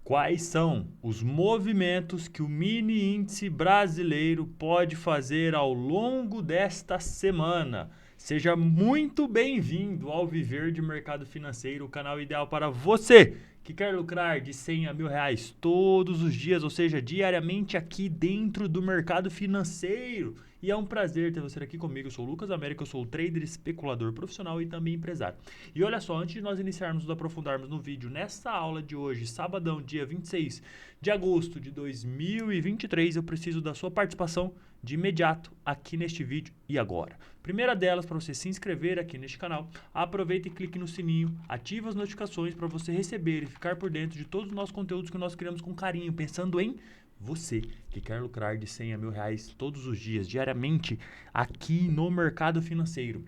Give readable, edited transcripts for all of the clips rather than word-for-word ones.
Quais são os movimentos que o mini índice brasileiro pode fazer ao longo desta semana? Seja muito bem-vindo ao Viver de Mercado Financeiro, o canal ideal para você que quer lucrar de 100 a R$ 1.000 todos os dias, ou seja, diariamente aqui dentro do mercado financeiro. E é um prazer ter você aqui comigo. Eu sou o Lucas América, eu sou o trader, especulador profissional e também empresário. E olha só, antes de nós iniciarmos e aprofundarmos no vídeo, nessa aula de hoje, sabadão, dia 26 de agosto de 2023, eu preciso da sua participação de imediato aqui neste vídeo e agora. Primeira delas, para você se inscrever aqui neste canal, aproveita e clique no sininho, ative as notificações para você receber e ficar por dentro de todos os nossos conteúdos que nós criamos com carinho, pensando em você que quer lucrar de 100 a R$ 1.000 todos os dias, diariamente, aqui no mercado financeiro.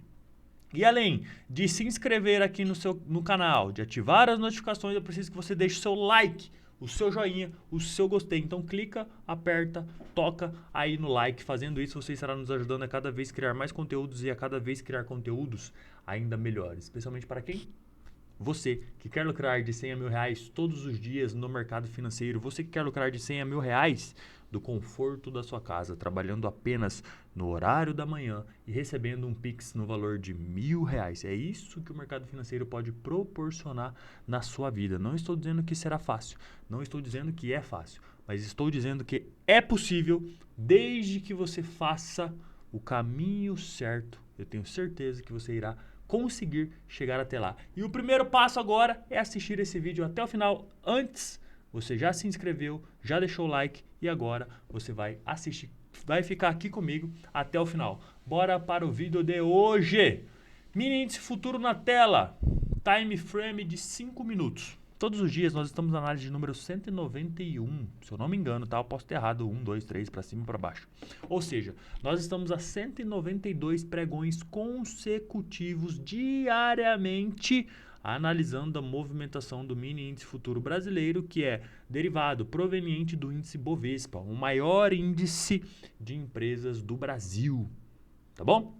E além de se inscrever aqui no canal, de ativar as notificações, eu preciso que você deixe o seu like, o seu joinha, o seu gostei. Então clica, aperta, toca aí no like. Fazendo isso, você estará nos ajudando a cada vez criar mais conteúdos e a cada vez criar conteúdos ainda melhores. Especialmente para quem? Você que quer lucrar de 100 a R$ 1.000 todos os dias no mercado financeiro, você que quer lucrar de 100 a R$ 1.000 do conforto da sua casa, trabalhando apenas no horário da manhã e recebendo um Pix no valor de R$ 1.000. É isso que o mercado financeiro pode proporcionar na sua vida. Não estou dizendo que será fácil, não estou dizendo que é fácil, mas estou dizendo que é possível desde que você faça o caminho certo. Eu tenho certeza que você irá conseguir chegar até lá. E o primeiro passo agora é assistir esse vídeo até o final. Antes, você já se inscreveu, já deixou o like e agora você vai assistir, vai ficar aqui comigo até o final. Bora para o vídeo de hoje. Mini índice futuro na tela, time frame de 5 minutos. Todos os dias nós estamos na análise de número 191, se eu não me engano, tá? Eu posso ter errado 1, 2, 3, para cima e para baixo. Ou seja, nós estamos a 192 pregões consecutivos diariamente analisando a movimentação do mini índice futuro brasileiro, que é derivado proveniente do índice Bovespa, o maior índice de empresas do Brasil, tá bom?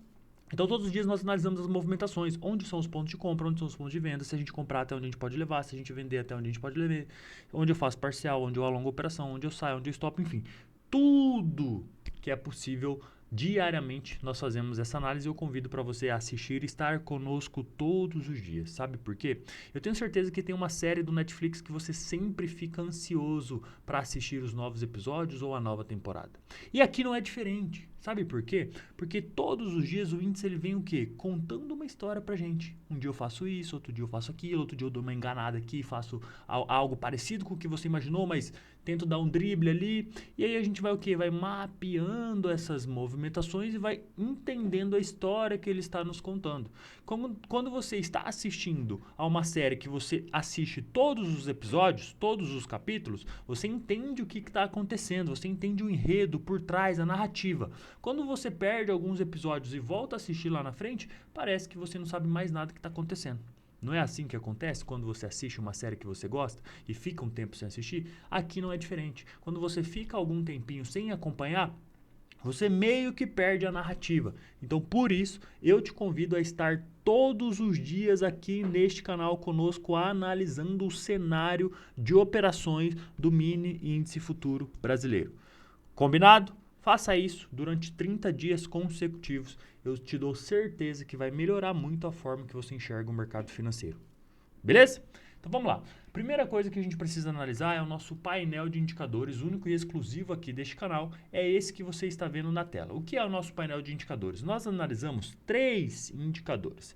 Então, todos os dias nós analisamos as movimentações, onde são os pontos de compra, onde são os pontos de venda, se a gente comprar até onde a gente pode levar, se a gente vender até onde a gente pode levar, onde eu faço parcial, onde eu alongo a operação, onde eu saio, onde eu stop, enfim. Tudo que é possível diariamente nós fazemos essa análise e eu convido para você a assistir e estar conosco todos os dias. Sabe por quê? Eu tenho certeza que tem uma série do Netflix que você sempre fica ansioso para assistir os novos episódios ou a nova temporada. E aqui não é diferente. Sabe por quê? Porque todos os dias o índice ele vem o quê? Contando uma história pra gente. Um dia eu faço isso, outro dia eu faço aquilo, outro dia eu dou uma enganada aqui, faço algo parecido com o que você imaginou, mas tento dar um drible ali. E aí a gente vai o quê? Vai mapeando essas movimentações e vai entendendo a história que ele está nos contando. Quando você está assistindo a uma série que você assiste todos os episódios, todos os capítulos, você entende o que está acontecendo, você entende o enredo por trás, a narrativa. Quando você perde alguns episódios e volta a assistir lá na frente, parece que você não sabe mais nada que está acontecendo. Não é assim que acontece quando você assiste uma série que você gosta e fica um tempo sem assistir? Aqui não é diferente. Quando você fica algum tempinho sem acompanhar, você meio que perde a narrativa. Então, por isso, eu te convido a estar todos os dias aqui neste canal conosco, analisando o cenário de operações do mini índice futuro brasileiro. Combinado? Faça isso durante 30 dias consecutivos. Eu te dou certeza que vai melhorar muito a forma que você enxerga o mercado financeiro. Beleza? Então vamos lá. Primeira coisa que a gente precisa analisar é o nosso painel de indicadores, único e exclusivo aqui deste canal. É esse que você está vendo na tela. O que é o nosso painel de indicadores? Nós analisamos 3 indicadores.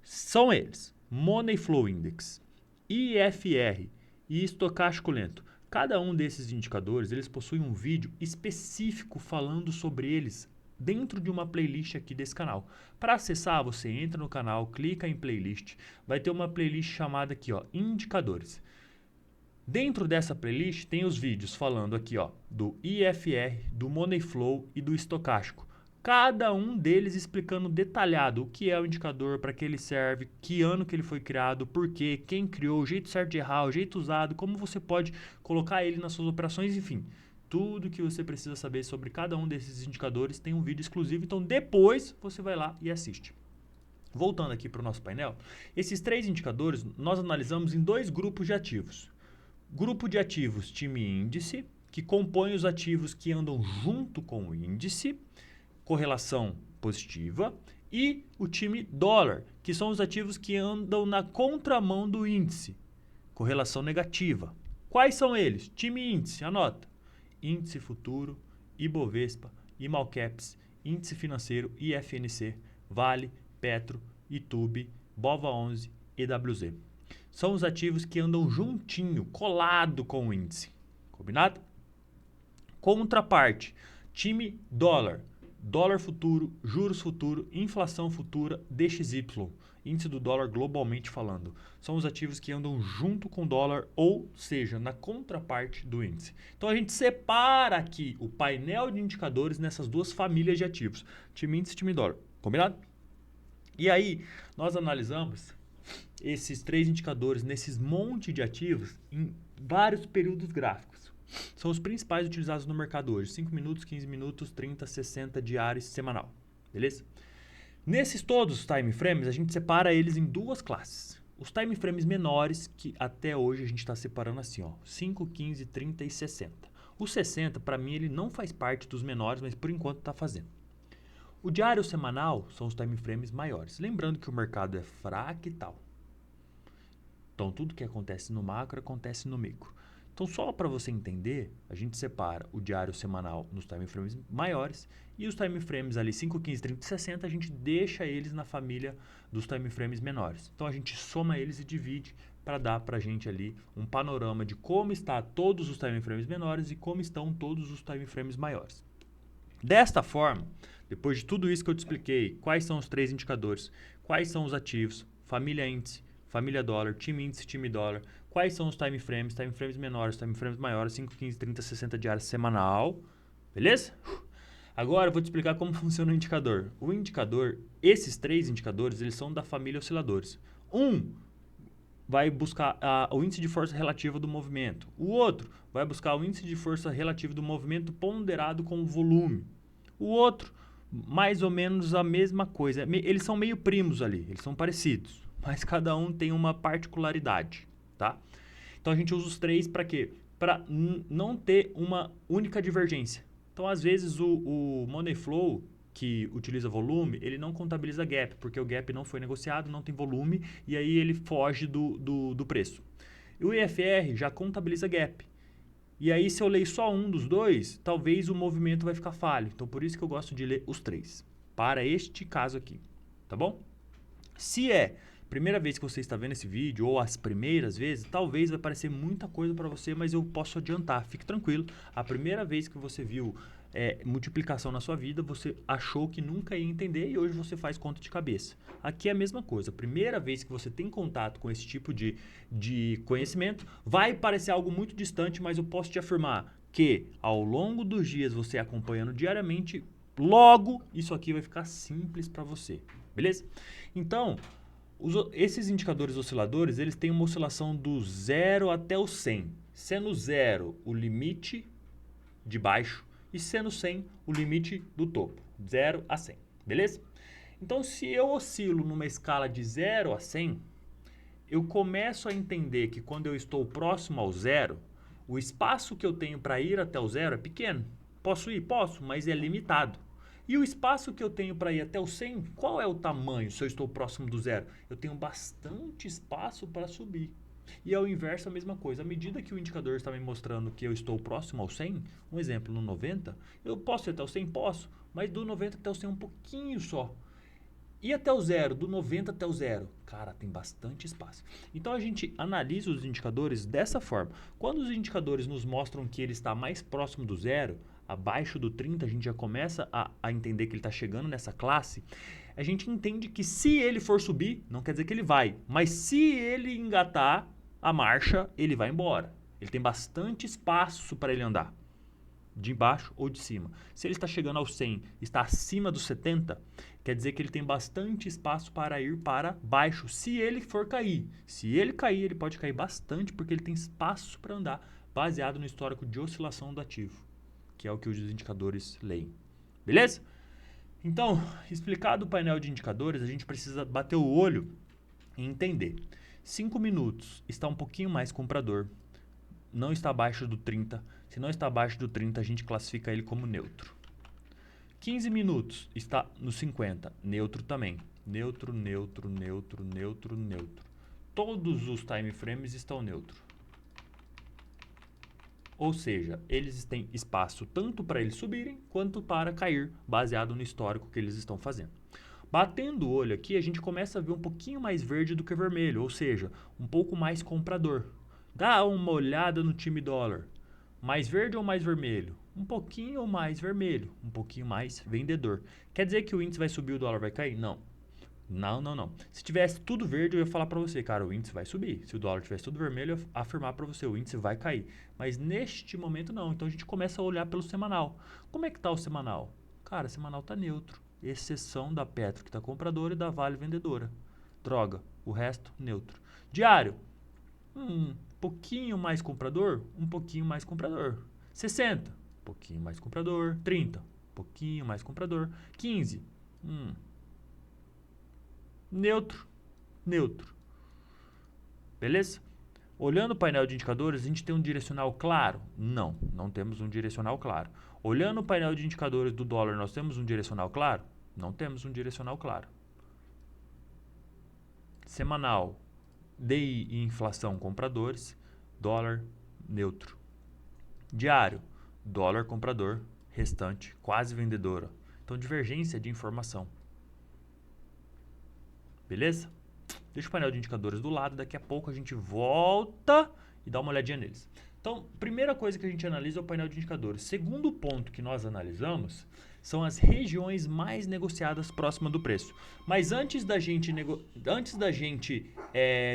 São eles: Money Flow Index, IFR e estocástico lento. Cada um desses indicadores, eles possuem um vídeo específico falando sobre eles dentro de uma playlist aqui desse canal. Para acessar, você entra no canal, clica em playlist, vai ter uma playlist chamada aqui, ó, indicadores. Dentro dessa playlist tem os vídeos falando aqui, ó, do IFR, do Money Flow e do estocástico. Cada um deles explicando detalhado o que é o indicador, para que ele serve, que ano que ele foi criado, por quê, quem criou, o jeito certo de errar, o jeito usado, como você pode colocar ele nas suas operações, enfim. Tudo que você precisa saber sobre cada um desses indicadores tem um vídeo exclusivo, então depois você vai lá e assiste. Voltando aqui para o nosso painel, esses 3 indicadores nós analisamos em 2 grupos de ativos. Grupo de ativos, time índice, que compõe os ativos que andam junto com o índice, correlação positiva, e o time dólar, que são os ativos que andam na contramão do índice, correlação negativa. Quais são eles? Time índice, anota. Índice futuro, Ibovespa, Imalcaps, índice financeiro, IFNC, Vale, Petro, Itube, Bova11, EWZ. São os ativos que andam juntinho, colado com o índice. Combinado? Contraparte, time dólar, dólar futuro, juros futuro, inflação futura, DXY, índice do dólar globalmente falando. São os ativos que andam junto com o dólar, ou seja, na contraparte do índice. Então a gente separa aqui o painel de indicadores nessas duas famílias de ativos, time índice e time dólar. Combinado? E aí, nós analisamos esses três indicadores nesses monte de ativos em vários períodos gráficos. São os principais utilizados no mercado hoje. 5 minutos, 15 minutos, 30, 60, diário e semanal. Beleza? Nesses todos os time frames, a gente separa eles em duas classes. Os time frames menores, que até hoje a gente está separando assim, ó, 5, 15, 30 e 60. O 60, para mim, ele não faz parte dos menores, mas por enquanto está fazendo. O diário semanal são os time frames maiores. Lembrando que o mercado é fractal. Então, tudo que acontece no macro acontece no micro. Então, só para você entender, a gente separa o diário semanal nos time frames maiores e os time frames ali 5, 15, 30 e 60, a gente deixa eles na família dos time frames menores. Então, a gente soma eles e divide para dar para a gente ali um panorama de como está todos os time frames menores e como estão todos os time frames maiores. Desta forma, depois de tudo isso que eu te expliquei, quais são os três indicadores, quais são os ativos, família índice, família dólar, time índice, time dólar, quais são os time frames menores, time frames maiores, 5, 15, 30, 60 diários semanal, beleza? Agora eu vou te explicar como funciona o indicador. O indicador, esses três indicadores, eles são da família osciladores. Um vai buscar o índice de força relativa do movimento. O outro vai buscar o índice de força relativa do movimento ponderado com o volume. O outro, mais ou menos a mesma coisa. Eles são meio primos ali, eles são parecidos, mas cada um tem uma particularidade, tá? Então a gente usa os três para quê? Para não ter uma única divergência. Então, às vezes, o Money Flow, que utiliza volume, ele não contabiliza gap, porque o gap não foi negociado, não tem volume, e aí ele foge do preço. E o IFR já contabiliza gap. E aí, se eu ler só um dos dois, talvez o movimento vai ficar falho. Então, por isso que eu gosto de ler os três, para este caso aqui, tá bom? Se é primeira vez que você está vendo esse vídeo, ou as primeiras vezes, talvez vai parecer muita coisa para você, mas eu posso adiantar, fique tranquilo. A primeira vez que você viu multiplicação na sua vida, você achou que nunca ia entender e hoje você faz conta de cabeça. Aqui é a mesma coisa. A primeira vez que você tem contato com esse tipo de conhecimento, vai parecer algo muito distante, mas eu posso te afirmar que ao longo dos dias, você acompanhando diariamente, logo isso aqui vai ficar simples para você. Beleza? Então, esses indicadores osciladores, eles têm uma oscilação do 0 até o 100. Sendo 0 o limite de baixo e sendo 100 o limite do topo. 0 a 100, beleza? Então, se eu oscilo numa escala de 0 a 100, eu começo a entender que quando eu estou próximo ao zero, o espaço que eu tenho para ir até o zero é pequeno. Posso ir? Posso, mas é limitado. E o espaço que eu tenho para ir até o 100, qual é o tamanho se eu estou próximo do zero? Eu tenho bastante espaço para subir. E ao inverso, a mesma coisa. À medida que o indicador está me mostrando que eu estou próximo ao 100, um exemplo, no 90, eu posso ir até o 100? Posso, mas do 90 até o 100 um pouquinho só. E até o zero, do 90 até o zero, cara, tem bastante espaço. Então a gente analisa os indicadores dessa forma. Quando os indicadores nos mostram que ele está mais próximo do zero, abaixo do 30, a gente já começa a entender que ele está chegando nessa classe. A gente entende que se ele for subir, não quer dizer que ele vai, mas se ele engatar a marcha, ele vai embora. Ele tem bastante espaço para ele andar, de baixo ou de cima. Se ele está chegando ao 100, está acima dos 70, quer dizer que ele tem bastante espaço para ir para baixo, se ele for cair. Se ele cair, ele pode cair bastante, porque ele tem espaço para andar, baseado no histórico de oscilação do ativo, que é o que os indicadores leem. Beleza? Então, explicado o painel de indicadores, a gente precisa bater o olho e entender. 5 minutos está um pouquinho mais comprador. não está abaixo do 30. Se não está abaixo do 30, a gente classifica ele como neutro. 15 minutos está no 50, neutro também. Neutro, neutro, neutro, neutro, neutro. Todos os time frames estão neutro. Ou seja, eles têm espaço tanto para eles subirem quanto para cair, baseado no histórico que eles estão fazendo. Batendo o olho aqui, a gente começa a ver um pouquinho mais verde do que vermelho, ou seja, um pouco mais comprador. Dá uma olhada no time dólar. Mais verde ou mais vermelho? Um pouquinho mais vermelho, um pouquinho mais vendedor. Quer dizer que o índice vai subir e o dólar vai cair? Não. Não, não, não. Se tivesse tudo verde, eu ia falar para você, cara, o índice vai subir. Se o dólar tivesse tudo vermelho, eu ia afirmar para você, o índice vai cair. Mas neste momento não. Então a gente começa a olhar pelo semanal. Como é que tá o semanal? Cara, o semanal tá neutro. Exceção da Petro, que tá compradora, e da Vale vendedora. Droga. O resto, neutro. Diário. Pouquinho mais comprador, um pouquinho mais comprador. 60, pouquinho mais comprador. 30, pouquinho mais comprador. 15, neutro, neutro. Beleza? Olhando o painel de indicadores, a gente tem um direcional claro? Não, não temos um direcional claro. Olhando o painel de indicadores do dólar, nós temos um direcional claro? Não temos um direcional claro. Semanal, DI e inflação compradores, dólar neutro. Diário, dólar comprador, restante quase vendedora. Então, divergência de informação. Beleza? Deixa o painel de indicadores do lado, daqui a pouco a gente volta e dá uma olhadinha neles. Então, primeira coisa que a gente analisa é o painel de indicadores. Segundo ponto que nós analisamos são as regiões mais negociadas próximas do preço. Mas antes da gente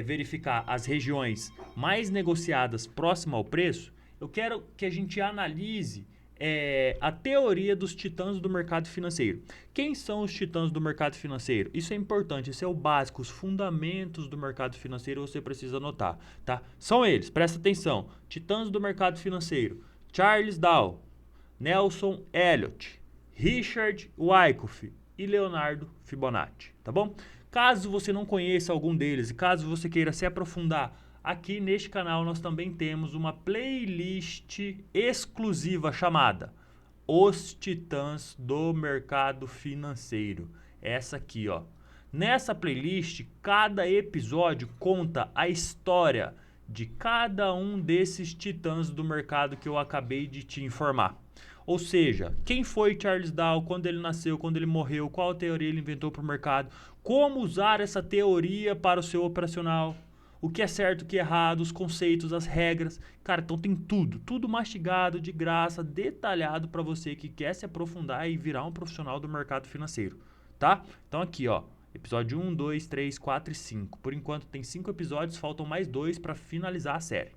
verificar as regiões mais negociadas próximas ao preço, eu quero que a gente analise a teoria dos titãs do mercado financeiro. Quem são os titãs do mercado financeiro? Isso é importante, isso é o básico, os fundamentos do mercado financeiro você precisa anotar, tá? São eles, presta atenção. Titãs do mercado financeiro: Charles Dow, Nelson Elliott, Richard Wyckoff e Leonardo Fibonacci, tá bom? Caso você não conheça algum deles e caso você queira se aprofundar, aqui neste canal nós também temos uma playlist exclusiva chamada Os Titãs do Mercado Financeiro. Essa aqui, ó. Nessa playlist, cada episódio conta a história de cada um desses titãs do mercado que eu acabei de te informar. Ou seja, quem foi Charles Dow, quando ele nasceu, quando ele morreu, qual teoria ele inventou para o mercado, como usar essa teoria para o seu operacional, o que é certo, o que é errado, os conceitos, as regras. Cara, então tem tudo mastigado, de graça, detalhado para você que quer se aprofundar e virar um profissional do mercado financeiro, tá? Então aqui, ó, episódio 1, 2, 3, 4 e 5. Por enquanto tem 5 episódios, faltam mais 2 para finalizar a série.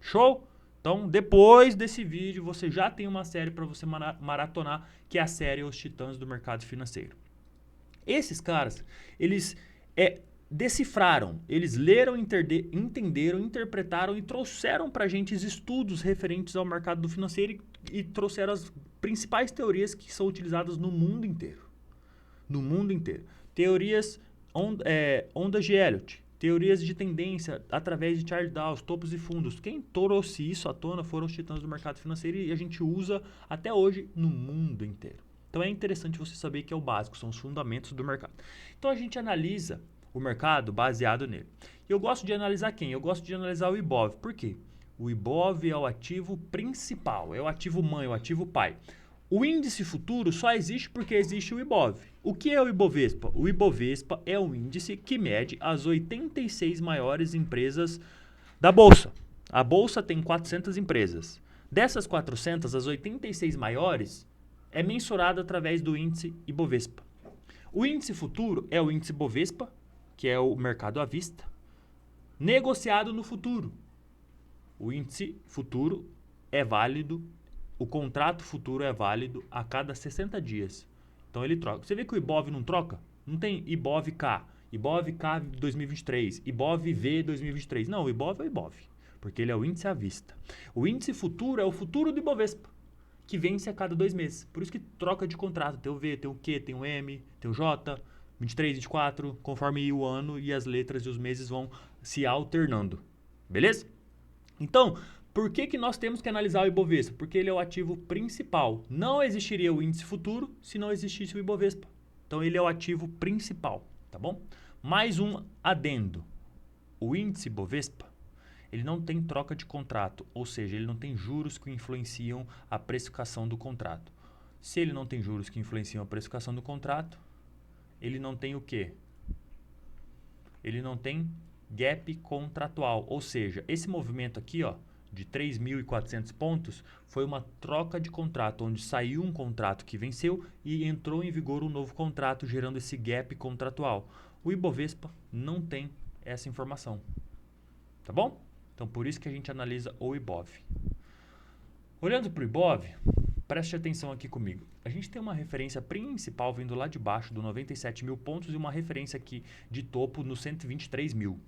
Show? Então, depois desse vídeo, você já tem uma série para você maratonar, que é a série Os Titãs do Mercado Financeiro. Esses caras, eles decifraram, eles leram, entenderam, interpretaram e trouxeram para a gente estudos referentes ao mercado financeiro e trouxeram as principais teorias que são utilizadas no mundo inteiro. No mundo inteiro. Teorias ondas de Elliott. Teorias de tendência através de Charles Dow, topos e fundos. Quem trouxe isso à tona foram os titãs do mercado financeiro e a gente usa até hoje no mundo inteiro. Então é interessante você saber que é o básico, são os fundamentos do mercado. Então a gente analisa o mercado baseado nele. E eu gosto de analisar quem? Eu gosto de analisar o Ibov. Por quê? O Ibov é o ativo principal, é o ativo mãe, é o ativo pai. O índice futuro só existe porque existe o Ibov. O que é o Ibovespa? O Ibovespa é um índice que mede as 86 maiores empresas da Bolsa. A Bolsa tem 400 empresas. Dessas 400, as 86 maiores é mensurada através do índice Ibovespa. O índice futuro é o índice Bovespa, que é o mercado à vista, negociado no futuro. O índice futuro é válido. O contrato futuro é válido a cada 60 dias. Então ele troca. Você vê que o Ibov não troca? Não tem Ibov K, Ibov K 2023, Ibov V 2023. Não, o Ibov é o Ibov, porque ele é o índice à vista. O índice futuro é o futuro do Ibovespa, que vence a cada 2 meses. Por isso que troca de contrato. Tem o V, tem o Q, tem o M, tem o J, 23, 24, conforme o ano e as letras e os meses vão se alternando. Beleza? Então, Por que nós temos que analisar o Ibovespa? Porque ele é o ativo principal. Não existiria o índice futuro se não existisse o Ibovespa. Então ele é o ativo principal, tá bom? Mais um adendo. O índice Ibovespa, ele não tem troca de contrato, ou seja, ele não tem juros que influenciam a precificação do contrato. Se ele não tem juros que influenciam a precificação do contrato, ele não tem o quê? Ele não tem gap contratual, ou seja, esse movimento aqui, ó, de 3.400 pontos, foi uma troca de contrato, onde saiu um contrato que venceu e entrou em vigor um novo contrato, gerando esse gap contratual. O Ibovespa não tem essa informação, tá bom? Então, por isso que a gente analisa o Ibov. Olhando para o Ibov, preste atenção aqui comigo. A gente tem uma referência principal vindo lá de baixo, do 97 mil pontos, e uma referência aqui de topo no 123 mil.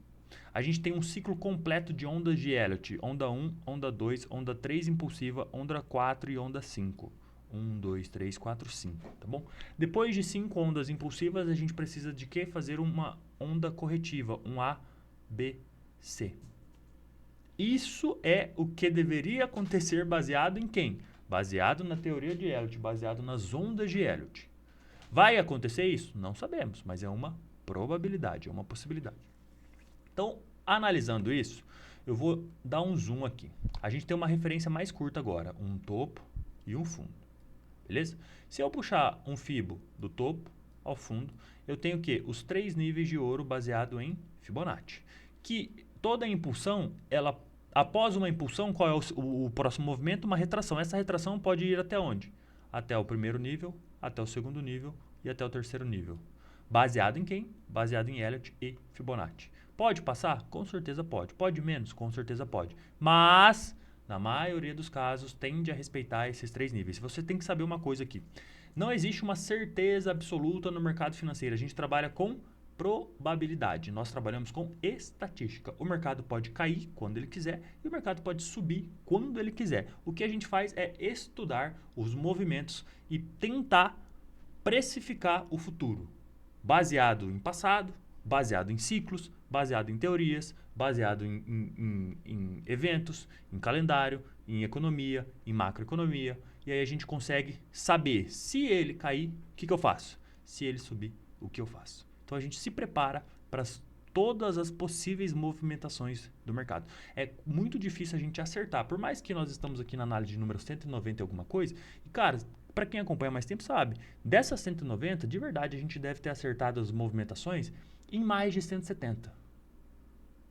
A gente tem um ciclo completo de ondas de Elliott. Onda 1, onda 2, onda 3 impulsiva, onda 4 e onda 5. 1, 2, 3, 4, 5, tá bom? Depois de 5 ondas impulsivas, a gente precisa de quê? Fazer uma onda corretiva, um A, B, C. Isso é o que deveria acontecer baseado em quem? Baseado na teoria de Elliott, baseado nas ondas de Elliott. Vai acontecer isso? Não sabemos, mas é uma probabilidade, é uma possibilidade. Então, analisando isso, eu vou dar um zoom aqui. A gente tem uma referência mais curta agora, um topo e um fundo, beleza? Se eu puxar um fibo do topo ao fundo, eu tenho o quê? Os 3 níveis de ouro baseado em Fibonacci. Que toda impulsão, ela, após uma impulsão, qual é o próximo movimento? Uma retração. Essa retração pode ir até onde? Até o primeiro nível, até o segundo nível e até o terceiro nível. Baseado em quem? Baseado em Elliott e Fibonacci. Pode passar? Com certeza pode. Pode menos? Com certeza pode. Mas, na maioria dos casos, tende a respeitar esses 3 níveis. Você tem que saber uma coisa aqui. Não existe uma certeza absoluta no mercado financeiro. A gente trabalha com probabilidade. Nós trabalhamos com estatística. O mercado pode cair quando ele quiser e o mercado pode subir quando ele quiser. O que a gente faz é estudar os movimentos e tentar precificar o futuro, baseado em passado, baseado em ciclos, baseado em teorias, baseado em eventos, em calendário, em economia, em macroeconomia. E aí a gente consegue saber, se ele cair, o que eu faço? Se ele subir, o que eu faço? Então a gente se prepara para todas as possíveis movimentações do mercado. É muito difícil a gente acertar, por mais que nós estamos aqui na análise de número 190 e alguma coisa, e cara, para quem acompanha mais tempo sabe, dessas 190, de verdade a gente deve ter acertado as movimentações em mais de 170.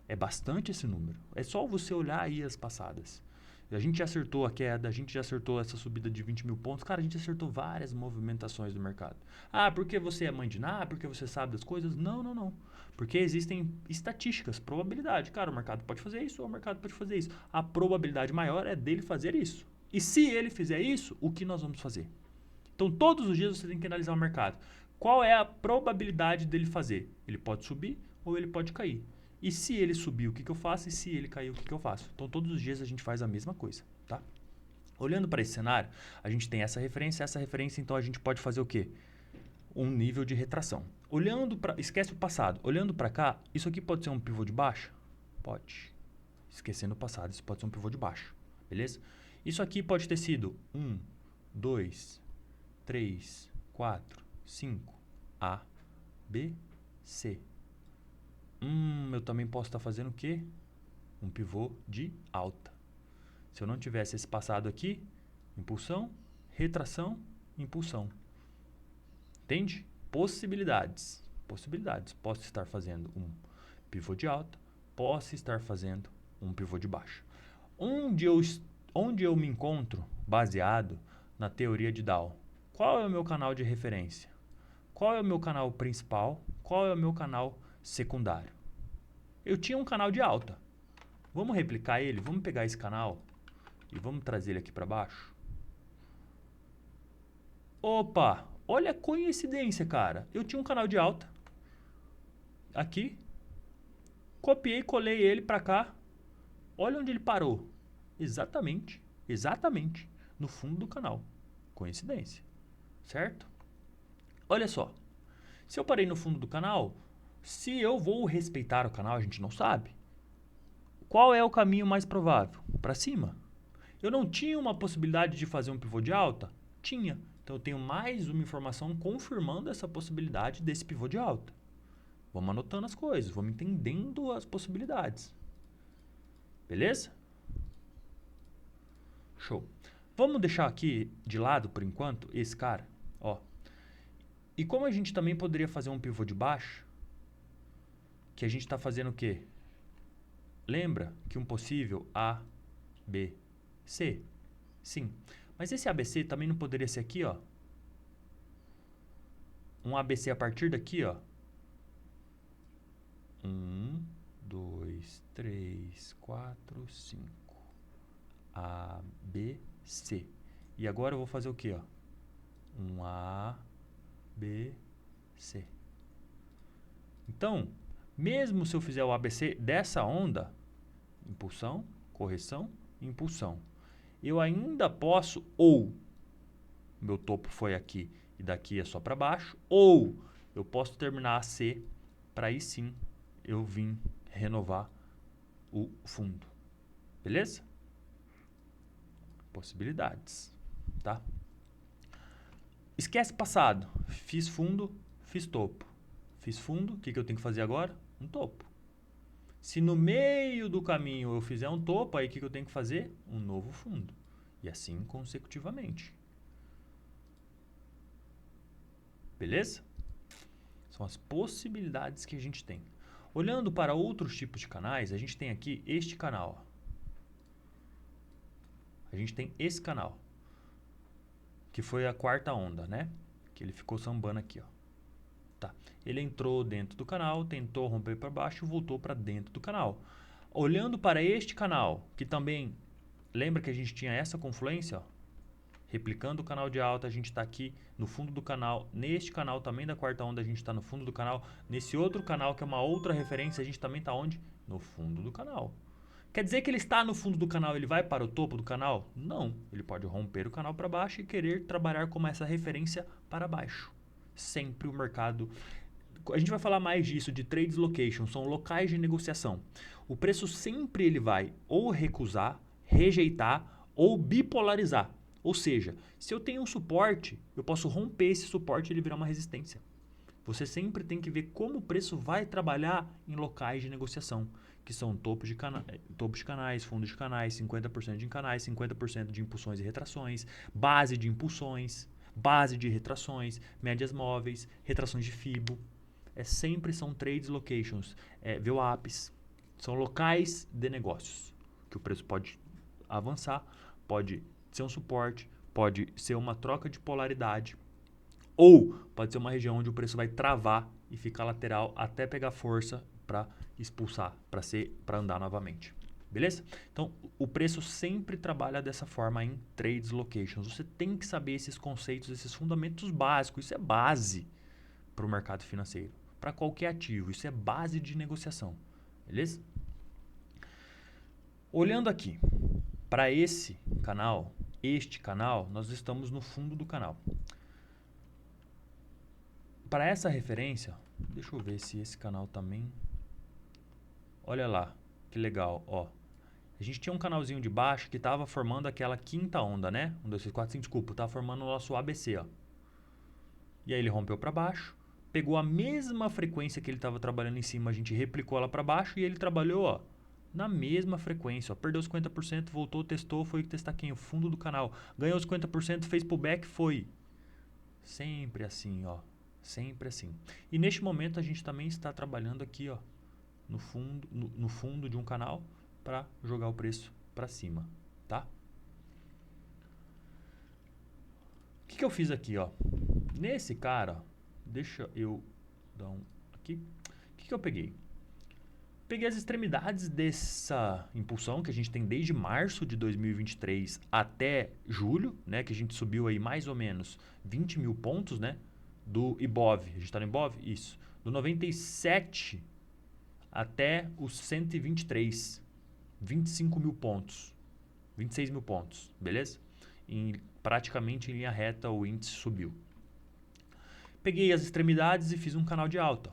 É bastante esse número. É só você olhar aí as passadas. A gente já acertou a queda, a gente já acertou essa subida de 20 mil pontos. Cara, a gente acertou várias movimentações do mercado. Ah, porque você é mãe de Ná? Porque você sabe das coisas? Não, não, não. Porque existem estatísticas, probabilidade. Cara, o mercado pode fazer isso ou o mercado pode fazer isso. A probabilidade maior é dele fazer isso. E se ele fizer isso, o que nós vamos fazer? Então, todos os dias você tem que analisar o mercado. Qual é a probabilidade dele fazer? Ele pode subir ou ele pode cair. E se ele subir, o que eu faço? E se ele cair, o que eu faço? Então, todos os dias a gente faz a mesma coisa, tá? Olhando para esse cenário, a gente tem essa referência, então a gente pode fazer o quê? Um nível de retração. Olhando para... Esquece o passado. Olhando para cá, isso aqui pode ser um pivô de baixa? Pode. Esquecendo o passado, isso pode ser um pivô de baixo, beleza? Isso aqui pode ter sido 1, 2, 3, 4, 5, A, B, C. Eu também posso estar fazendo o quê? Um pivô de alta. Se eu não tivesse esse passado aqui, impulsão, retração, impulsão. Entende? Possibilidades. Possibilidades. Posso estar fazendo um pivô de alta, posso estar fazendo um pivô de baixa. Onde eu me encontro baseado na teoria de Dow? Qual é o meu canal de referência? Qual é o meu canal principal? Qual é o meu canal secundário? Eu tinha um canal de alta. Vamos replicar ele? Vamos pegar esse canal e vamos trazer ele aqui para baixo? Opa! Olha a coincidência, cara. Eu tinha um canal de alta. Aqui. Copiei, colei ele para cá. Olha onde ele parou. Exatamente no fundo do canal. Coincidência. Certo? Olha só. Se eu parei no fundo do canal, se eu vou respeitar o canal, a gente não sabe. Qual é o caminho mais provável? Para cima. Eu não tinha uma possibilidade de fazer um pivô de alta? Tinha. Então eu tenho mais uma informação confirmando essa possibilidade desse pivô de alta. Vamos anotando as coisas, vamos entendendo as possibilidades. Beleza? Show. Vamos deixar aqui de lado, por enquanto, esse cara. Ó. E como a gente também poderia fazer um pivô de baixo, que a gente está fazendo o quê? Lembra que um possível A, B, C? Sim. Mas esse ABC também não poderia ser aqui, ó. Um ABC a partir daqui, ó. 1, 2, 3, 4, 5. A, B, C. E agora eu vou fazer o quê, ó? Um A, B, C. Então, mesmo se eu fizer o ABC dessa onda, impulsão, correção, impulsão, eu ainda posso, ou meu topo foi aqui e daqui é só para baixo, ou eu posso terminar a C para aí sim eu vim renovar o fundo. Beleza? Possibilidades, tá? Esquece passado. Fiz fundo, fiz topo. Fiz fundo, o que eu tenho que fazer agora? Um topo. Se no meio do caminho eu fizer um topo, aí o que eu tenho que fazer? Um novo fundo. E assim consecutivamente. Beleza? São as possibilidades que a gente tem. Olhando para outros tipos de canais, a gente tem aqui este canal. A gente tem esse canal, que foi a quarta onda, né? Que ele ficou sambando aqui, ó. Tá. Ele entrou dentro do canal, tentou romper para baixo e voltou para dentro do canal. Olhando para este canal, que também, lembra que a gente tinha essa confluência, ó? Replicando o canal de alta, a gente está aqui no fundo do canal. Neste canal também da quarta onda, a gente está no fundo do canal. Nesse outro canal, que é uma outra referência, a gente também está onde? No fundo do canal. Quer dizer que ele está no fundo do canal, ele vai para o topo do canal? Não. Ele pode romper o canal para baixo e querer trabalhar como essa referência para baixo. Sempre o mercado... A gente vai falar mais disso, de trade location, são locais de negociação. O preço sempre ele vai ou recusar, rejeitar ou bipolarizar. Ou seja, se eu tenho um suporte, eu posso romper esse suporte e ele virar uma resistência. Você sempre tem que ver como o preço vai trabalhar em locais de negociação, que são topos de canais, fundos de canais, 50% de canais, 50% de impulsões e retrações, base de impulsões, base de retrações, médias móveis, retrações de FIBO. Sempre são trades locations, VWAPs, são locais de negócios, que o preço pode avançar, pode ser um suporte, pode ser uma troca de polaridade, ou pode ser uma região onde o preço vai travar e ficar lateral até pegar força para expulsar, para andar novamente. Beleza? Então, o preço sempre trabalha dessa forma em trades locations. Você tem que saber esses conceitos, esses fundamentos básicos. Isso é base para o mercado financeiro, para qualquer ativo. Isso é base de negociação. Beleza? Olhando aqui para este canal, nós estamos no fundo do canal. Para essa referência, deixa eu ver se esse canal também... Olha lá, que legal, ó. A gente tinha um canalzinho de baixo que estava formando aquela quinta onda, né? 1, 2, 3, 4, 5, desculpa, estava formando o nosso ABC, ó. E aí ele rompeu para baixo, pegou a mesma frequência que ele estava trabalhando em cima, a gente replicou ela para baixo e ele trabalhou, ó, na mesma frequência, ó. Perdeu os 50%, voltou, testou, foi testar quem? O fundo do canal. Ganhou os 50%, fez pullback, foi. Sempre assim, ó. Sempre assim. E neste momento a gente também está trabalhando aqui, ó, no fundo de um canal para jogar o preço para cima, tá? O que eu fiz aqui, ó? Nesse cara, deixa eu dar um aqui. O que eu peguei? Peguei as extremidades dessa impulsão que a gente tem desde março de 2023 até julho, né? Que a gente subiu aí mais ou menos 20 mil pontos, né? Do IBOV. A gente está no IBOV? Isso. Do 97 até os 123. 25 mil pontos. 26 mil pontos. Beleza? Praticamente em linha reta o índice subiu. Peguei as extremidades e fiz um canal de alta.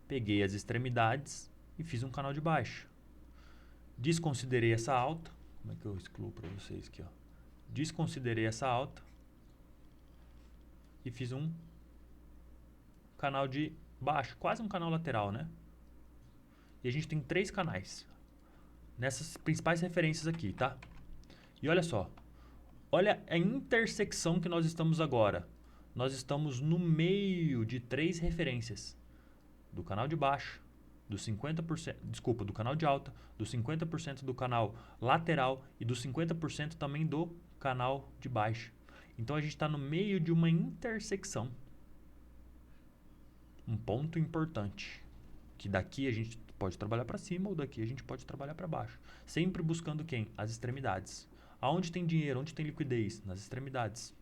Peguei as extremidades e fiz um canal de baixa. Desconsiderei essa alta. Como é que eu excluo para vocês aqui, ó? Desconsiderei essa alta e fiz um canal de baixo, quase um canal lateral, né? E a gente tem 3 canais nessas principais referências aqui, tá? E olha só, olha a intersecção que nós estamos agora. Nós estamos no meio de 3 referências. Do canal de baixo, do 50%, desculpa, do canal de alta, do 50% do canal lateral e do 50% também do canal de baixo. Então a gente está no meio de uma intersecção. Um ponto importante. Que daqui a gente pode trabalhar para cima ou daqui a gente pode trabalhar para baixo. Sempre buscando quem? As extremidades. Aonde tem dinheiro, onde tem liquidez? Nas extremidades.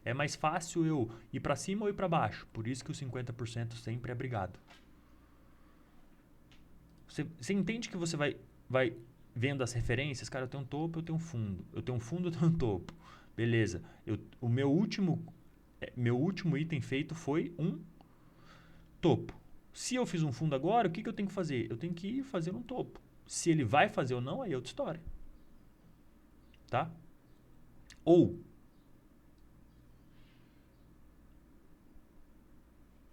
É mais fácil eu ir para cima ou ir para baixo. Por isso que o 50% sempre é brigado. Você entende que você vai vendo as referências? Cara, eu tenho um topo, eu tenho um fundo. Eu tenho um fundo, eu tenho um topo. Beleza. O meu último item feito foi um topo. Se eu fiz um fundo agora, o que eu tenho que fazer? Eu tenho que ir fazer um topo. Se ele vai fazer ou não, aí é outra história. Tá? Ou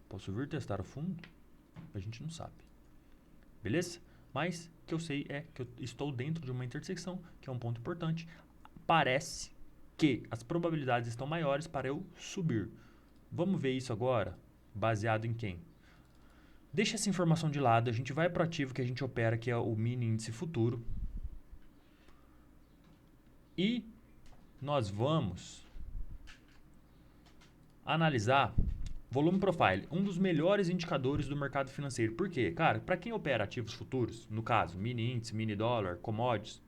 posso vir testar o fundo? A gente não sabe. Beleza? Mas o que eu sei é que eu estou dentro de uma intersecção, que é um ponto importante. Parece que as probabilidades estão maiores para eu subir. Vamos ver isso agora, baseado em quem? Deixa essa informação de lado, a gente vai para o ativo que a gente opera, que é o mini índice futuro. E nós vamos analisar volume profile, um dos melhores indicadores do mercado financeiro. Por quê? Cara, para quem opera ativos futuros, no caso, mini índice, mini dólar, commodities,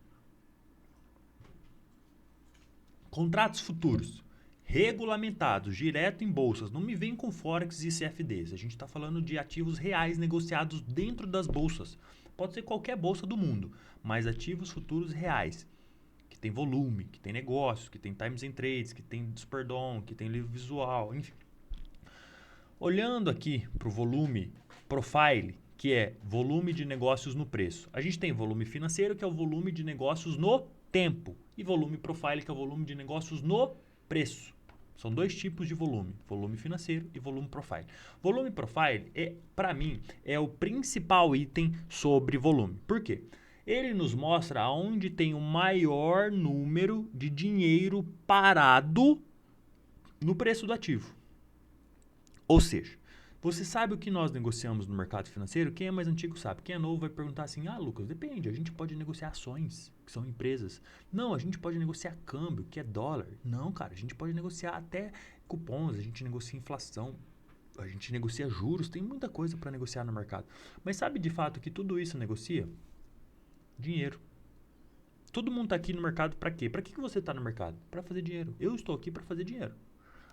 contratos futuros regulamentados, direto em bolsas, não me vem com Forex e CFDs. A gente está falando de ativos reais negociados dentro das bolsas. Pode ser qualquer bolsa do mundo, mas ativos futuros reais, que tem volume, que tem negócios, que tem times and trades, que tem Superdom, que tem livro visual, enfim. Olhando aqui para o volume profile, que é volume de negócios no preço. A gente tem volume financeiro, que é o volume de negócios no tempo, e volume profile, que é o volume de negócios no preço. São 2 tipos de volume, volume financeiro e volume profile. Volume profile, para mim, é o principal item sobre volume. Por quê? Ele nos mostra onde tem o maior número de dinheiro parado no preço do ativo. Ou seja, você sabe o que nós negociamos no mercado financeiro? Quem é mais antigo sabe. Quem é novo vai perguntar assim, Lucas, depende, a gente pode negociar ações, que são empresas. Não, a gente pode negociar câmbio, que é dólar. Não, cara, a gente pode negociar até cupons, a gente negocia inflação, a gente negocia juros, tem muita coisa para negociar no mercado. Mas sabe de fato que tudo isso negocia? Dinheiro. Todo mundo está aqui no mercado para quê? Para que você está no mercado? Para fazer dinheiro. Eu estou aqui para fazer dinheiro.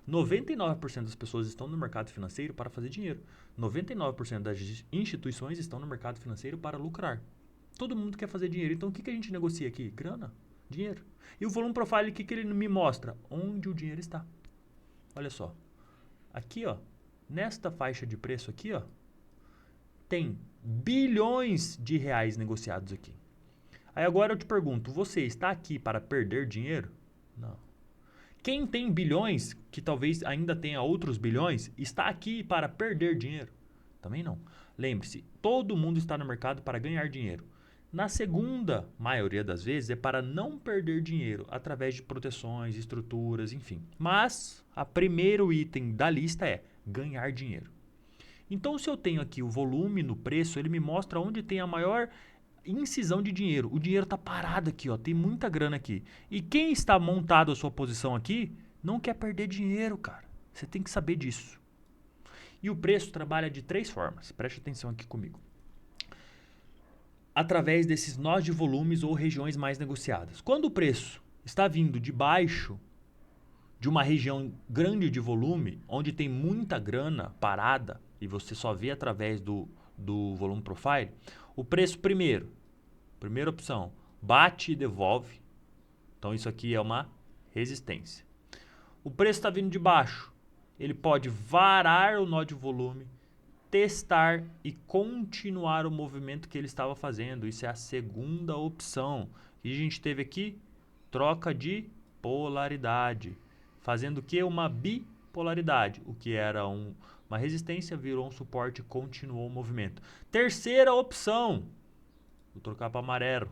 99% das pessoas estão no mercado financeiro para fazer dinheiro. 99% das instituições estão no mercado financeiro para lucrar. Todo mundo quer fazer dinheiro. Então, o que a gente negocia aqui? Grana, dinheiro. E o volume profile, o que ele me mostra? Onde o dinheiro está. Olha só. Aqui, ó, nesta faixa de preço aqui, ó, tem bilhões de reais negociados aqui. Aí agora eu te pergunto, você está aqui para perder dinheiro? Não. Quem tem bilhões, que talvez ainda tenha outros bilhões, está aqui para perder dinheiro? Também não. Lembre-se, todo mundo está no mercado para ganhar dinheiro. Na segunda maioria das vezes é para não perder dinheiro através de proteções, estruturas, enfim. Mas o primeiro item da lista é ganhar dinheiro. Então, se eu tenho aqui o volume no preço, ele me mostra onde tem a maior incisão de dinheiro. O dinheiro está parado aqui, ó, tem muita grana aqui. E quem está montado a sua posição aqui não quer perder dinheiro, cara. Você tem que saber disso. E o preço trabalha de 3 formas. Preste atenção aqui comigo. Através desses nós de volumes ou regiões mais negociadas. Quando o preço está vindo de baixo de uma região grande de volume, onde tem muita grana parada, e você só vê através do volume profile, o preço primeira opção, bate e devolve. Então isso aqui é uma resistência. O preço está vindo de baixo. Ele pode varar o nó de volume, testar e continuar o movimento que ele estava fazendo. Isso é a segunda opção. E a gente teve aqui troca de polaridade, fazendo o que? Uma bipolaridade. O que era uma resistência virou um suporte e continuou o movimento. Terceira opção, vou trocar para amarelo.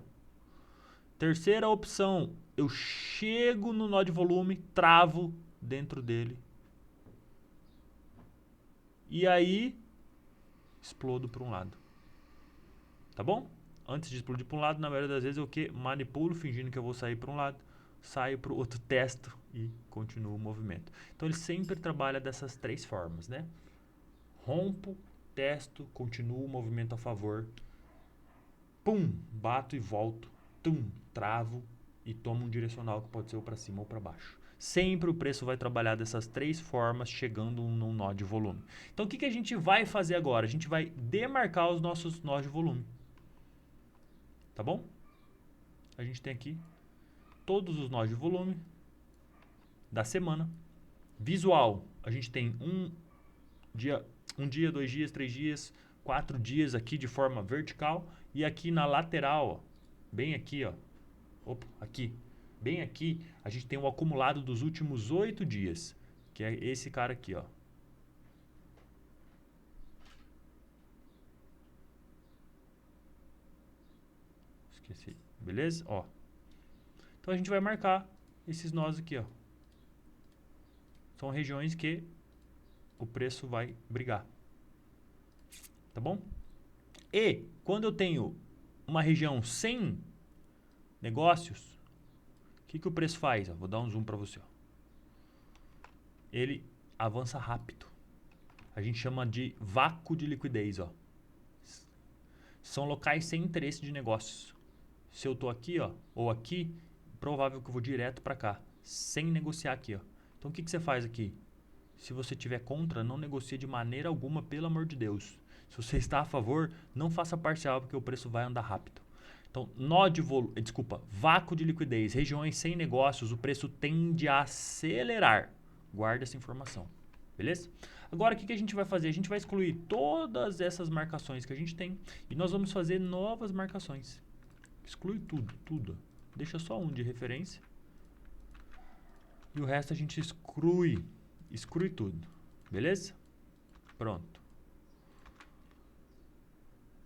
Terceira opção, eu chego no nó de volume, travo dentro dele. E aí, explodo para um lado. Tá bom? Antes de explodir para um lado, na maioria das vezes eu manipulo, fingindo que eu vou sair para um lado, saio para o outro, testo e continuo o movimento. Então ele sempre trabalha dessas três formas, né? Rompo, testo, continuo o movimento a favor. Pum, bato e volto. Tum, travo e tomo um direcional que pode ser ou para cima ou para baixo. Sempre o preço vai trabalhar dessas três formas, chegando num nó de volume. Então o que a gente vai fazer agora? A gente vai demarcar os nossos nós de volume. Tá bom? A gente tem aqui todos os nós de volume da semana. Visual, a gente tem um dia, 2 dias, 3 dias, 4 dias aqui de forma vertical. E aqui na lateral, ó, bem aqui, ó. Opa, aqui. Bem aqui, a gente tem o acumulado dos últimos 8 dias. Que é esse cara aqui, ó. Esqueci. Beleza? Ó. Então a gente vai marcar esses nós aqui, ó. São regiões que o preço vai brigar. Tá bom? E quando eu tenho uma região sem negócios, o que o preço faz? Vou dar um zoom para você. Ó. Ele avança rápido. A gente chama de vácuo de liquidez. Ó. São locais sem interesse de negócios. Se eu estou aqui, ó, ou aqui, provável que eu vou direto para cá, sem negociar aqui. Ó. Então o que você faz aqui? Se você tiver contra, não negocie de maneira alguma, pelo amor de Deus. Se você está a favor, não faça parcial, porque o preço vai andar rápido. Então, vácuo de liquidez, regiões sem negócios, o preço tende a acelerar. Guarda essa informação, beleza? Agora, o que a gente vai fazer? A gente vai excluir todas essas marcações que a gente tem e nós vamos fazer novas marcações. Exclui tudo, tudo. Deixa só um de referência. E o resto a gente exclui tudo, beleza? Pronto.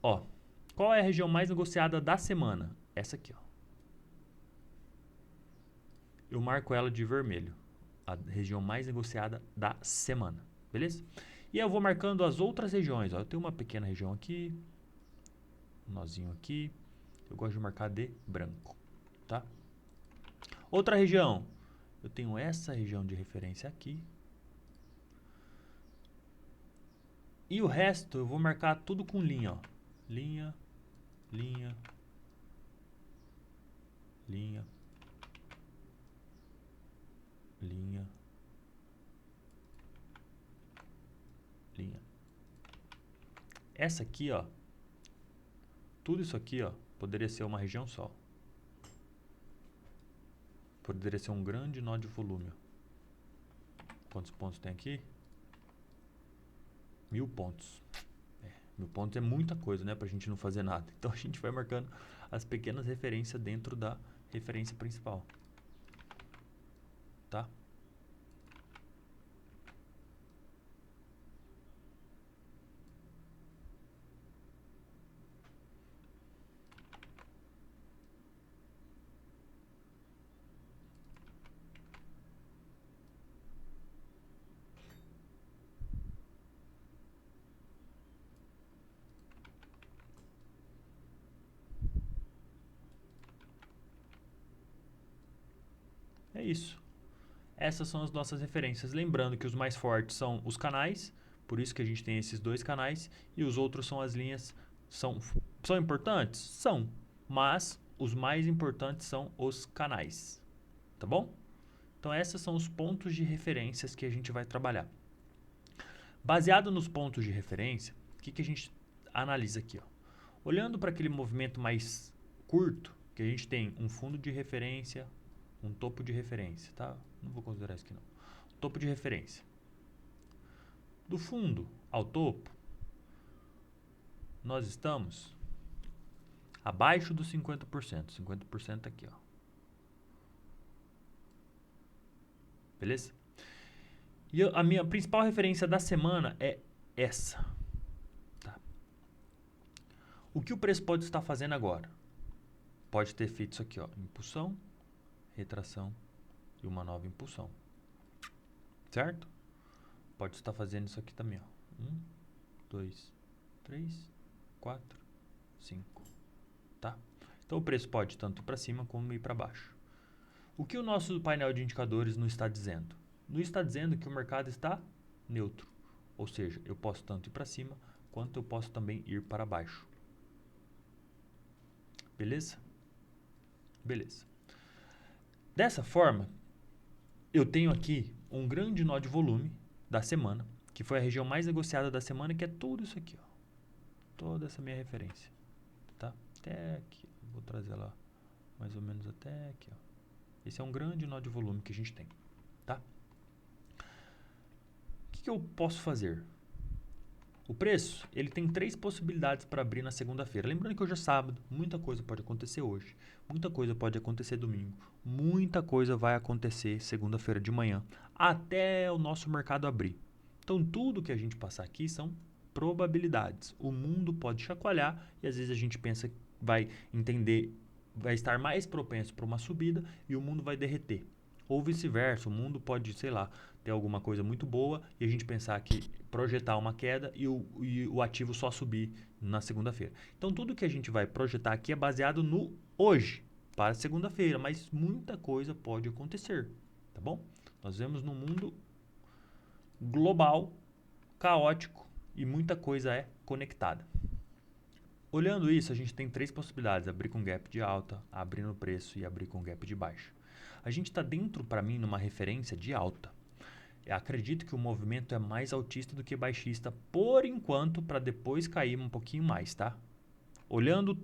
Ó, qual é a região mais negociada da semana? Essa aqui, ó. Eu marco ela de vermelho, a região mais negociada da semana, beleza? E eu vou marcando as outras regiões, ó. Eu tenho uma pequena região aqui, um nozinho aqui. Eu gosto de marcar de branco, tá? Outra região, eu tenho essa região de referência aqui. E o resto eu vou marcar tudo com linha, ó. Linha, linha, linha, linha, linha. Essa aqui, ó, tudo isso aqui, ó, poderia ser uma região só. Poderia ser um grande nó de volume. Quantos pontos tem aqui? 1000 pontos. 1000 pontos é muita coisa, né? Pra gente não fazer nada. Então a gente vai marcando as pequenas referências dentro da referência principal. Tá? É isso. Essas são as nossas referências. Lembrando que os mais fortes são os canais, por isso que a gente tem esses dois canais, e os outros são as linhas. São importantes? São, mas os mais importantes são os canais. Tá bom? Então, esses são os pontos de referências que a gente vai trabalhar. Baseado nos pontos de referência, o que a gente analisa aqui? Ó? Olhando para aquele movimento mais curto, que a gente tem um fundo de referência, um topo de referência, tá? Não vou considerar isso aqui não. Topo de referência. Do fundo ao topo, nós estamos abaixo dos 50%. 50% aqui, ó. Beleza? E a minha principal referência da semana é essa. Tá? O que o preço pode estar fazendo agora? Pode ter feito isso aqui, ó. Impulsão, retração e uma nova impulsão. Certo? Pode estar fazendo isso aqui também, ó. 1, 2, 3, 4, 5. Tá? Então o preço pode tanto ir para cima como ir para baixo. O que o nosso painel de indicadores não está dizendo? Não está dizendo que o mercado está neutro. Ou seja, eu posso tanto ir para cima quanto eu posso também ir para baixo. Beleza? Beleza. Dessa forma, eu tenho aqui um grande nó de volume da semana, que foi a região mais negociada da semana, que é tudo isso aqui, ó. Toda essa minha referência, tá? Até aqui, vou trazer lá mais ou menos até aqui, ó. Esse é um grande nó de volume que a gente tem, tá? O que eu posso fazer? O preço, ele tem 3 possibilidades para abrir na segunda-feira. Lembrando que hoje é sábado, muita coisa pode acontecer hoje, muita coisa pode acontecer domingo, muita coisa vai acontecer segunda-feira de manhã, até o nosso mercado abrir. Então, tudo que a gente passar aqui são probabilidades. O mundo pode chacoalhar e às vezes a gente pensa, vai entender, vai estar mais propenso para uma subida e o mundo vai derreter. Ou vice-versa, o mundo pode, sei lá, ter alguma coisa muito boa e a gente pensar que projetar uma queda e o ativo só subir na segunda-feira. Então, tudo que a gente vai projetar aqui é baseado no hoje, para segunda-feira, mas muita coisa pode acontecer, tá bom? Nós vemos num mundo global, caótico e muita coisa é conectada. Olhando isso, a gente tem 3 possibilidades: abrir com gap de alta, abrir no preço e abrir com gap de baixa. A gente está dentro, para mim, numa referência de alta. Eu acredito que o movimento é mais altista do que baixista, por enquanto, para depois cair um pouquinho mais, tá? Olhando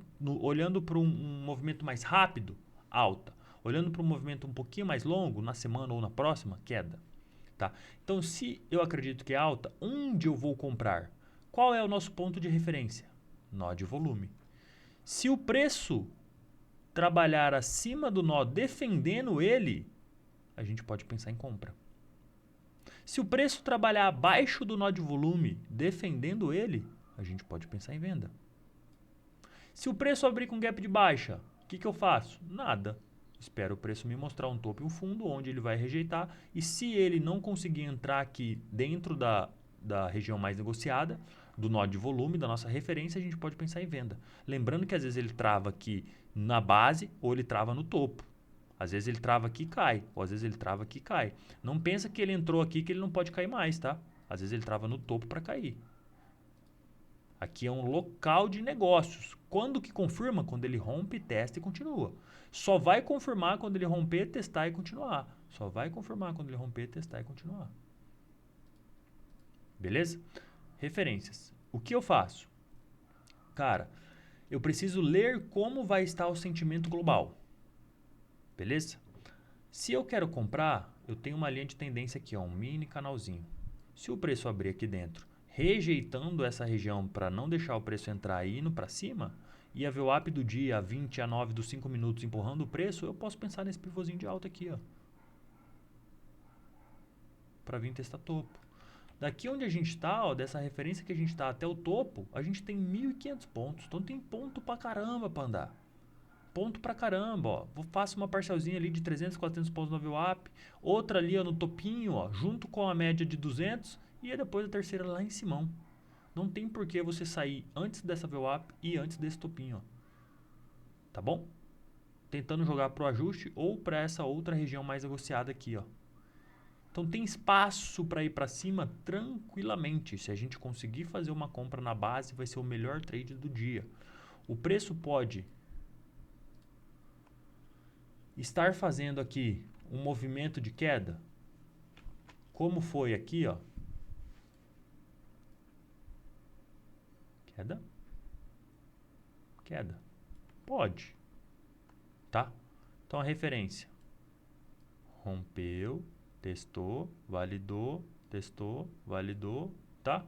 para um movimento mais rápido, alta. Olhando para um movimento um pouquinho mais longo, na semana ou na próxima, queda. Tá? Então, se eu acredito que é alta, onde eu vou comprar? Qual é o nosso ponto de referência? Nó de volume. Se o preço trabalhar acima do nó defendendo ele, a gente pode pensar em compra. Se o preço trabalhar abaixo do nó de volume defendendo ele, a gente pode pensar em venda. Se o preço abrir com gap de baixa, o que eu faço? Nada. Espero o preço me mostrar um topo e um fundo onde ele vai rejeitar, e se ele não conseguir entrar aqui dentro da região mais negociada, do nó de volume, da nossa referência, a gente pode pensar em venda. Lembrando que às vezes ele trava aqui na base ou ele trava no topo. Às vezes ele trava aqui e cai, ou às vezes ele trava aqui e cai. Não pensa que ele entrou aqui que ele não pode cair mais, tá? Às vezes ele trava no topo para cair. Aqui é um local de negócios. Quando que confirma? Quando ele rompe, testa e continua. Só vai confirmar quando ele romper, testar e continuar. Só vai confirmar quando ele romper, testar e continuar. Beleza? Referências. O que eu faço? Cara, eu preciso ler como vai estar o sentimento global. Beleza? Se eu quero comprar, eu tenho uma linha de tendência aqui, ó, um mini canalzinho. Se o preço abrir aqui dentro, rejeitando essa região para não deixar o preço entrar e indo para cima, e a VWAP do dia, a 20 a 9 dos 5 minutos empurrando o preço, eu posso pensar nesse pivôzinho de alta aqui, ó, para vir testar topo. Daqui onde a gente está, ó, dessa referência que a gente está até o topo, a gente tem 1.500 pontos. Então tem ponto pra caramba para andar. Ponto pra caramba, ó. Faço uma parcialzinha ali de 300, 400 pontos no VWAP, outra ali, ó, no topinho, ó, junto com a média de 200 e depois a terceira lá em cima. Não tem por que você sair antes dessa VWAP e antes desse topinho, ó. Tá bom? Tentando jogar pro ajuste ou para essa outra região mais negociada aqui, ó. Então tem espaço para ir para cima tranquilamente. Se a gente conseguir fazer uma compra na base, vai ser o melhor trade do dia. O preço pode estar fazendo aqui um movimento de queda, como foi aqui, ó. Queda. Queda. Pode. Tá? Então a referência. Rompeu, testou, validou, tá?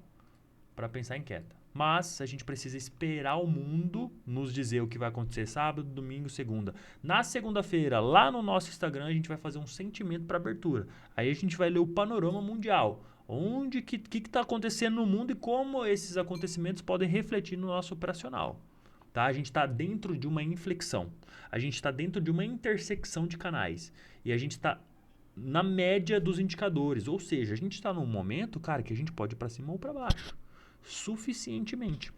Para pensar em queda. Mas a gente precisa esperar o mundo nos dizer o que vai acontecer sábado, domingo, segunda. Na segunda-feira, lá no nosso Instagram, a gente vai fazer um sentimento para abertura. Aí a gente vai ler o panorama mundial. Onde que está acontecendo no mundo e como esses acontecimentos podem refletir no nosso operacional. Tá? A gente está dentro de uma inflexão. A gente está dentro de uma intersecção de canais. E a gente está na média dos indicadores. Ou seja, a gente está num momento, cara, que a gente pode ir para cima ou para baixo. Suficientemente.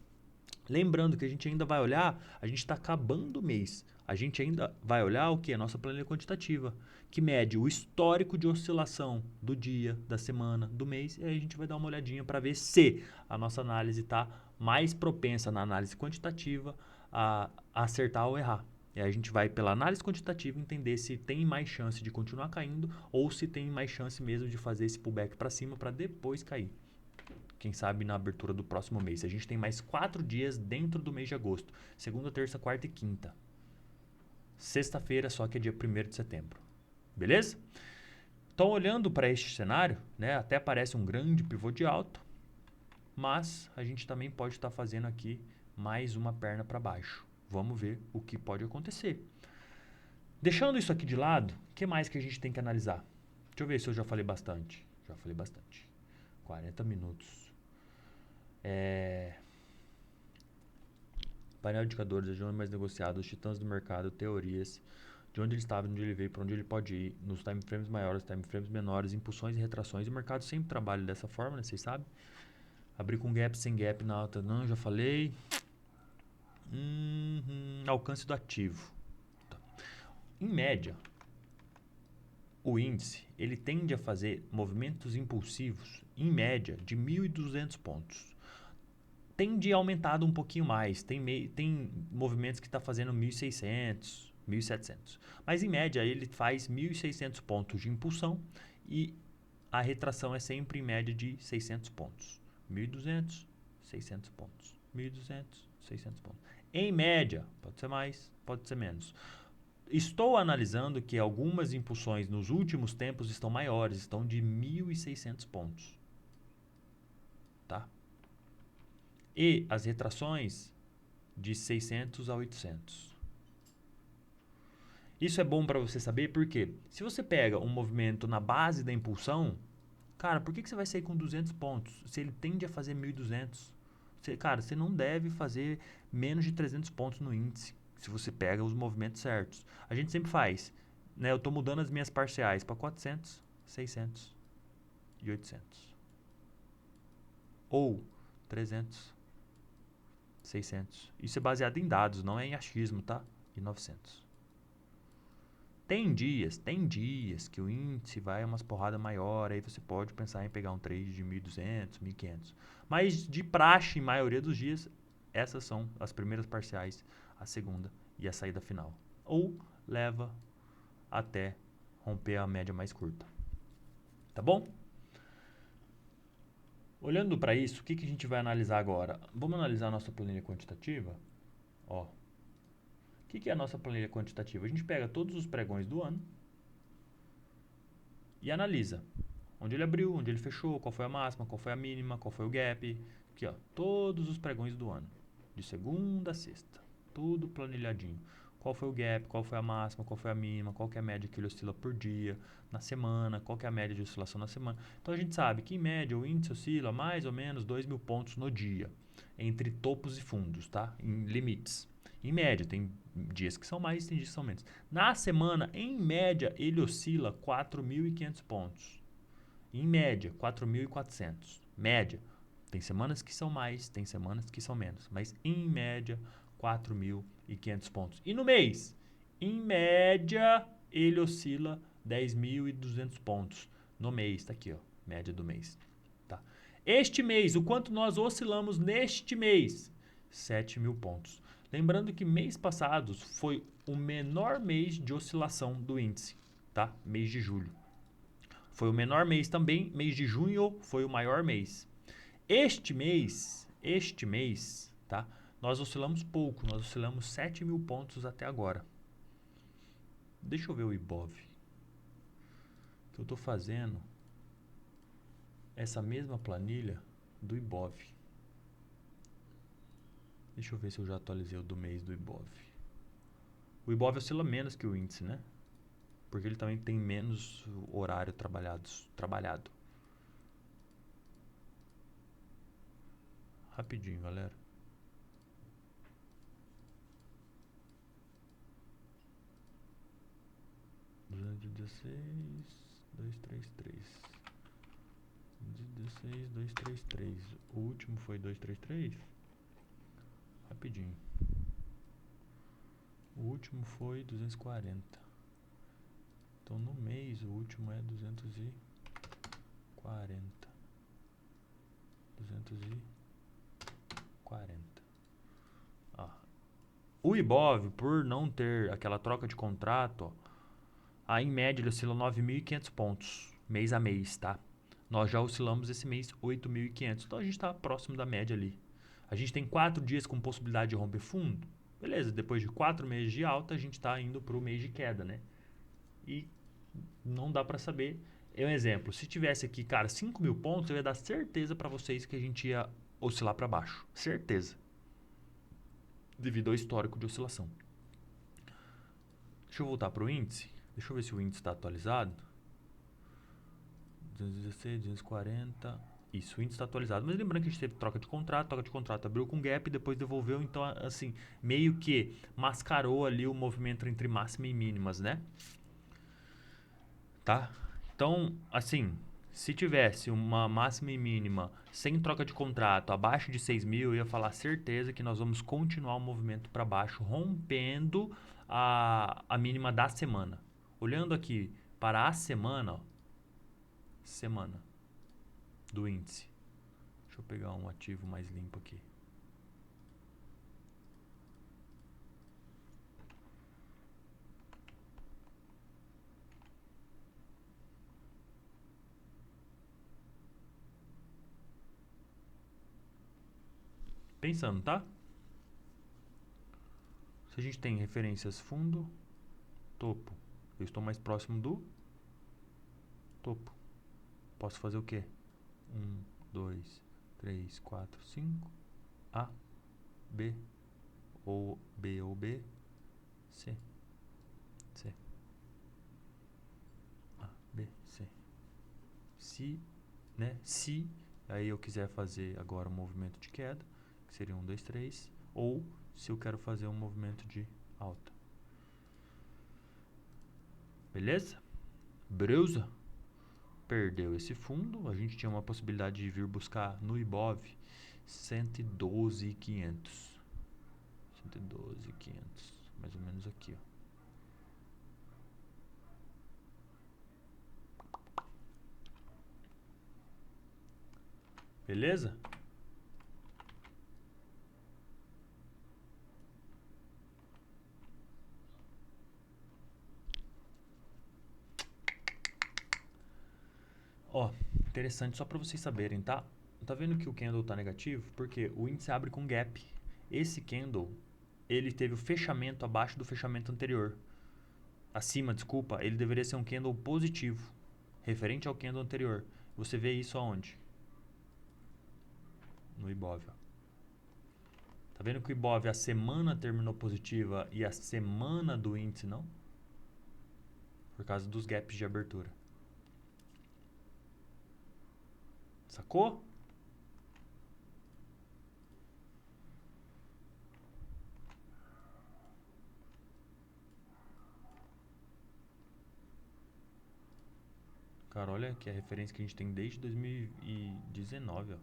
Lembrando que a gente ainda vai olhar, a gente está acabando o mês. A gente ainda vai olhar o que? A nossa planilha quantitativa, que mede o histórico de oscilação do dia, da semana, do mês. E aí a gente vai dar uma olhadinha para ver se a nossa análise está mais propensa na análise quantitativa a acertar ou errar. E aí a gente vai, pela análise quantitativa, entender se tem mais chance de continuar caindo ou se tem mais chance mesmo de fazer esse pullback para cima para depois cair. Quem sabe na abertura do próximo mês. A gente tem mais 4 dias dentro do mês de agosto. Segunda, terça, quarta e quinta. Sexta-feira só que é dia 1º de setembro. Beleza? Então, olhando para este cenário, né, até parece um grande pivô de alta, mas a gente também pode estar fazendo aqui mais uma perna para baixo. Vamos ver o que pode acontecer. Deixando isso aqui de lado, o que mais que a gente tem que analisar? Deixa eu ver se eu já falei bastante. Já falei bastante. 40 minutos. Painel de indicadores, região mais negociada, os titãs do mercado, teorias, de onde ele estava, de onde ele veio, para onde ele pode ir, nos time frames maiores, time frames menores, impulsões e retrações. E o mercado sempre trabalha dessa forma, né? Vocês sabem. Abrir com gap, sem gap na alta, não, já falei. Alcance do ativo. Tá. Em média, o índice ele tende a fazer movimentos impulsivos, em média, de 1.200 pontos. Tende aumentado um pouquinho mais. Tem movimentos que está fazendo 1.600, 1.700. Mas, em média, ele faz 1.600 pontos de impulsão e a retração é sempre em média de 600 pontos. 1.200, 600 pontos. 1.200, 600 pontos. Em média, pode ser mais, pode ser menos. Estou analisando que algumas impulsões nos últimos tempos estão maiores, estão de 1.600 pontos. Tá? E as retrações de 600 a 800. Isso é bom para você saber porque se você pega um movimento na base da impulsão, cara, por que você vai sair com 200 pontos se ele tende a fazer 1.200? Cara, você não deve fazer menos de 300 pontos no índice se você pega os movimentos certos. A gente sempre faz, né? Eu estou mudando as minhas parciais para 400, 600 e 800. Ou 300, 600. Isso é baseado em dados, não é em achismo, tá? E 900. Tem dias que o índice vai umas porradas maior, aí você pode pensar em pegar um trade de 1.200, 1.500. Mas de praxe, em maioria dos dias, essas são as primeiras parciais, a segunda e a saída final. Ou leva até romper a média mais curta. Tá bom? Olhando para isso, o que a gente vai analisar agora? Vamos analisar a nossa planilha quantitativa? Ó, o que é a nossa planilha quantitativa? A gente pega todos os pregões do ano e analisa onde ele abriu, onde ele fechou, qual foi a máxima, qual foi a mínima, qual foi o gap. Aqui, ó, todos os pregões do ano, de segunda a sexta, tudo planilhadinho. Qual foi o gap, qual foi a máxima, qual foi a mínima, qual que é a média que ele oscila por dia, na semana, qual que é a média de oscilação na semana. Então a gente sabe que em média o índice oscila mais ou menos 2.000 pontos no dia, entre topos e fundos, tá? Em limites. Em média, tem dias que são mais, tem dias que são menos. Na semana, em média, ele oscila 4.500 pontos. Em média, 4.400. Média. Tem semanas que são mais, tem semanas que são menos. Mas, em média, 4.500 pontos. E no mês? Em média, ele oscila 10.200 pontos. No mês, tá aqui, ó. Média do mês. Tá. Este mês, o quanto nós oscilamos neste mês? 7.000 pontos. Lembrando que mês passado foi o menor mês de oscilação do índice, tá? Mês de julho. Foi o menor mês também, mês de junho foi o maior mês. Este mês, tá? Nós oscilamos pouco, nós oscilamos 7.000 pontos até agora. Deixa eu ver o Ibov. Que eu estou fazendo essa mesma planilha do Ibov. Deixa eu ver se eu já atualizei o do mês do Ibov. O Ibov oscila menos que o índice, né? Porque ele também tem menos horário trabalhado. Rapidinho, galera. $216,233. 216,233. O último foi 233? Rapidinho. O último foi 240. Então no mês o último é 240. 240. O Ibov, por não ter aquela troca de contrato, ó, aí em média ele oscila 9.500 pontos, mês a mês, tá? Nós já oscilamos esse mês 8.500, então a gente está próximo da média ali. A gente tem 4 dias com possibilidade de romper fundo. Beleza, depois de 4 meses de alta, a gente está indo para o mês de queda, né? E não dá para saber. É um exemplo, se tivesse aqui, cara, 5.000 pontos, eu ia dar certeza para vocês que a gente ia oscilar para baixo. Certeza. Devido ao histórico de oscilação. Deixa eu voltar para o índice. Deixa eu ver se o índice está atualizado. 216, 240. Isso, o índice está atualizado. Mas lembrando que a gente teve troca de contrato abriu com gap, depois devolveu. Então, assim, meio que mascarou ali o movimento entre máxima e mínimas, né? Tá? Então, assim, se tivesse uma máxima e mínima sem troca de contrato abaixo de 6.000, eu ia falar certeza que nós vamos continuar o movimento para baixo, rompendo a mínima da semana. Olhando aqui para a semana, ó, semana do índice. Deixa eu pegar um ativo mais limpo aqui. Pensando, tá? Se a gente tem referências fundo, topo. Eu estou mais próximo do topo. Posso fazer o quê? 1, 2, 3, 4, 5. A, B, ou B, C. C. A, B, C. Se, né? Se aí eu quiser fazer agora um movimento de queda, que seria 1, 2, 3, ou se eu quero fazer um movimento de alta. Beleza? Breuza? Perdeu esse fundo, a gente tinha uma possibilidade de vir buscar no Ibov 112.500. 112.500, mais ou menos aqui, ó. Beleza? Ó, interessante só para vocês saberem, tá? Tá vendo que o candle tá negativo? Porque o índice abre com gap. Esse candle, ele teve o fechamento abaixo do fechamento anterior. Acima, desculpa, ele deveria ser um candle positivo, referente ao candle anterior. Você vê isso aonde? No Ibov, ó. Tá vendo que o Ibov a semana terminou positiva e a semana do índice não? Por causa dos gaps de abertura. Sacou? Cara, olha aqui a referência que a gente tem desde 2019, ó.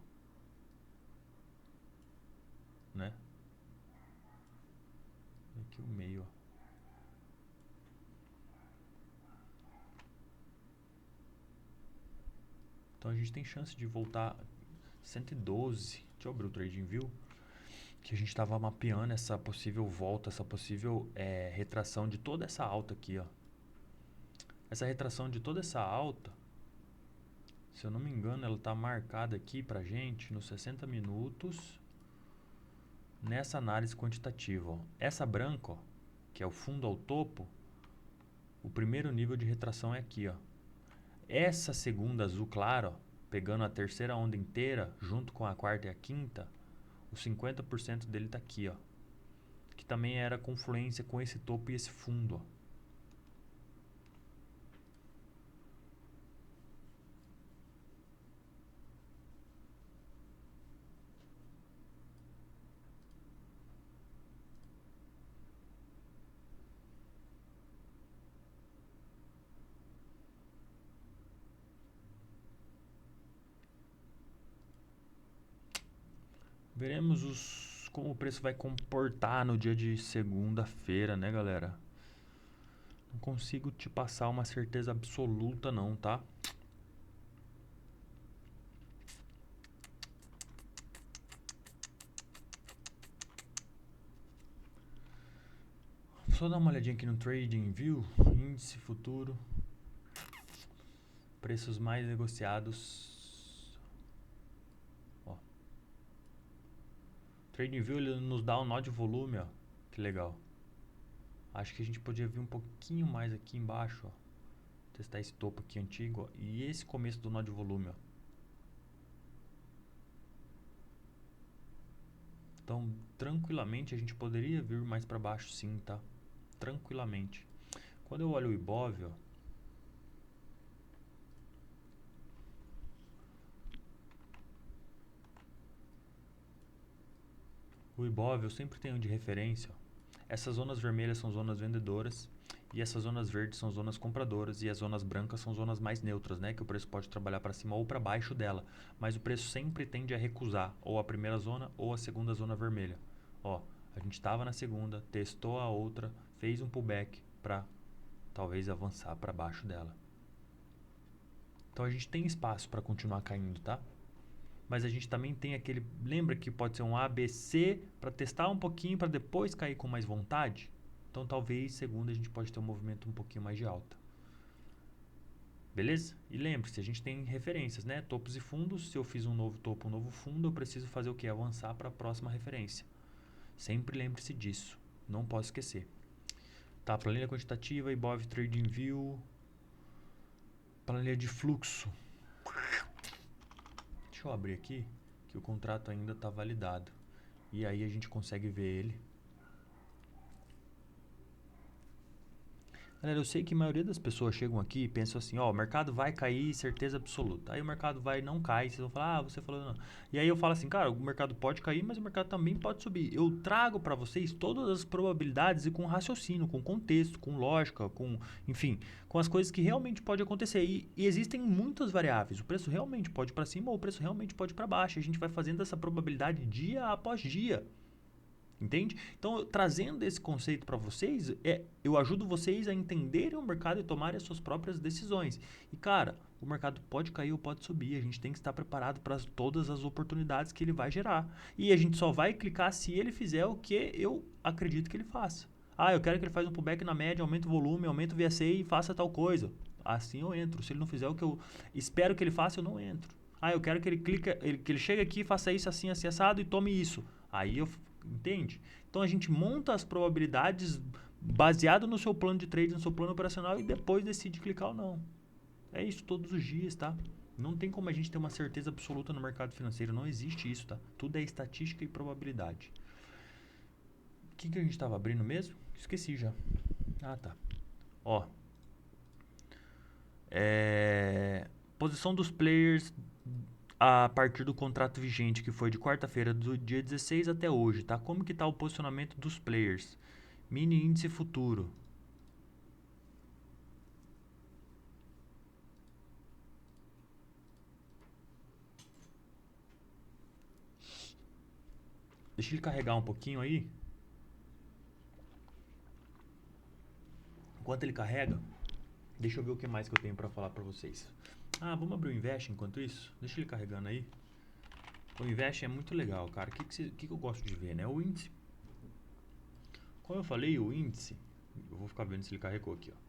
Né? Aqui o meio, ó. Então a gente tem chance de voltar 112. Deixa eu abrir o TradingView. Que a gente estava mapeando essa possível volta, essa possível retração de toda essa alta aqui, ó. Essa retração de toda essa alta, se eu não me engano, ela está marcada aqui pra gente nos 60 minutos nessa análise quantitativa, ó. Essa branca, ó, que é o fundo ao topo, o primeiro nível de retração é aqui, ó. Essa segunda azul claro, ó, pegando a terceira onda inteira junto com a quarta e a quinta, O 50% dele tá aqui, ó. Que também era confluência com esse topo e esse fundo, ó. Veremos como o preço vai comportar no dia de segunda-feira, né, galera? Não consigo te passar uma certeza absoluta não, tá? Só dar uma olhadinha aqui no Trading View, índice futuro, preços mais negociados. Ó. Trading View ele nos dá um nó de volume, ó. Que legal. Acho que a gente podia vir um pouquinho mais aqui embaixo, ó. Testar esse topo aqui antigo, ó. E esse começo do nó de volume, ó. Então, tranquilamente a gente poderia vir mais para baixo sim, tá? Tranquilamente. Quando eu olho o Ibov, ó, o Ibov eu sempre tenho de referência, ó. Essas zonas vermelhas são zonas vendedoras e essas zonas verdes são zonas compradoras e as zonas brancas são zonas mais neutras, né? Que o preço pode trabalhar para cima ou para baixo dela, mas o preço sempre tende a recusar ou a primeira zona ou a segunda zona vermelha. Ó, a gente estava na segunda, testou a outra, fez um pullback para talvez avançar para baixo dela. Então a gente tem espaço para continuar caindo, tá? Mas a gente também tem aquele... Lembra que pode ser um ABC para testar um pouquinho para depois cair com mais vontade? Então talvez segunda a gente pode ter um movimento um pouquinho mais de alta. Beleza? E lembre-se, a gente tem referências, né? Topos e fundos. Se eu fiz um novo topo, um novo fundo, eu preciso fazer o quê? Avançar para a próxima referência. Sempre lembre-se disso. Não posso esquecer. Tá, planilha quantitativa, Ibov Trading View, planilha de fluxo. Deixa eu abrir aqui, que o contrato ainda está validado. E aí a gente consegue ver ele. Galera, eu sei que a maioria das pessoas chegam aqui e pensam assim, ó, o mercado vai cair, certeza absoluta. Aí o mercado vai não cai, vocês vão falar, ah, você falou não. E aí eu falo assim, cara, o mercado pode cair, mas o mercado também pode subir. Eu trago para vocês todas as probabilidades e com raciocínio, com contexto, com lógica, com, enfim, com as coisas que realmente pode acontecer. E existem muitas variáveis. O preço realmente pode ir para cima ou o preço realmente pode ir para baixo. A gente vai fazendo essa probabilidade dia após dia. Entende? Então, trazendo esse conceito para vocês, eu ajudo vocês a entenderem o mercado e tomarem as suas próprias decisões. E, cara, o mercado pode cair ou pode subir. A gente tem que estar preparado para todas as oportunidades que ele vai gerar. E a gente só vai clicar se ele fizer o que eu acredito que ele faça. Ah, eu quero que ele faça um pullback na média, aumente o volume, aumente o VSA e faça tal coisa. Assim eu entro. Se ele não fizer o que eu espero que ele faça, eu não entro. Ah, eu quero que ele que ele chegue aqui, faça isso assim, assim, assado e tome isso. Aí eu... Entende? Então a gente monta as probabilidades baseado no seu plano de trade, no seu plano operacional e depois decide clicar ou não. É isso todos os dias, tá? Não tem como a gente ter uma certeza absoluta no mercado financeiro, não existe isso, tá? Tudo é estatística e probabilidade. O que a gente estava abrindo mesmo? Esqueci já. Ah, tá. Ó. Posição dos players a partir do contrato vigente, que foi de quarta-feira do dia 16 até hoje, tá? Como que tá o posicionamento dos players? Mini índice futuro. Deixa ele carregar um pouquinho aí. Enquanto ele carrega, deixa eu ver o que mais que eu tenho para falar para vocês. Ah, vamos abrir o Invest enquanto isso? Deixa ele carregando aí. O Invest é muito legal, cara. O que eu gosto de ver, né? O índice. Como eu falei, o índice... Eu vou ficar vendo se ele carregou aqui, ó.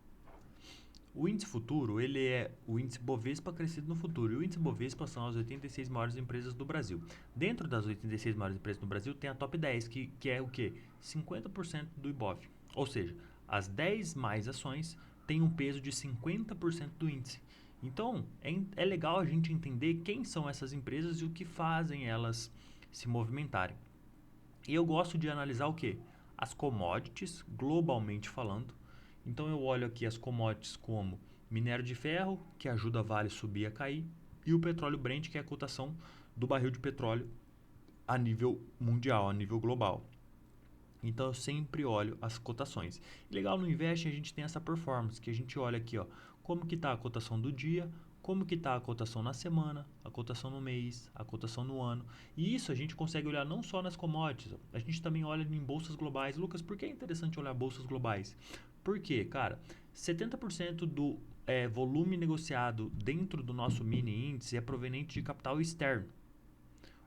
O índice futuro, ele é o índice Bovespa crescido no futuro. E o índice Bovespa são as 86 maiores empresas do Brasil. Dentro das 86 maiores empresas do Brasil, tem a top 10, que é o quê? 50% do Ibov. Ou seja, as 10 mais ações têm um peso de 50% do índice. Então, é legal a gente entender quem são essas empresas e o que fazem elas se movimentarem. E eu gosto de analisar o quê? As commodities, globalmente falando. Então eu olho aqui as commodities como minério de ferro, que ajuda a Vale subir e a cair, e o petróleo Brent, que é a cotação do barril de petróleo a nível mundial, a nível global. Então eu sempre olho as cotações. Legal, no Invest a gente tem essa performance, que a gente olha aqui, ó, como que está a cotação do dia, como que está a cotação na semana, a cotação no mês, a cotação no ano. E isso a gente consegue olhar não só nas commodities, a gente também olha em bolsas globais. Lucas, por que é interessante olhar bolsas globais? Porque, cara, 70% do volume negociado dentro do nosso mini índice é proveniente de capital externo.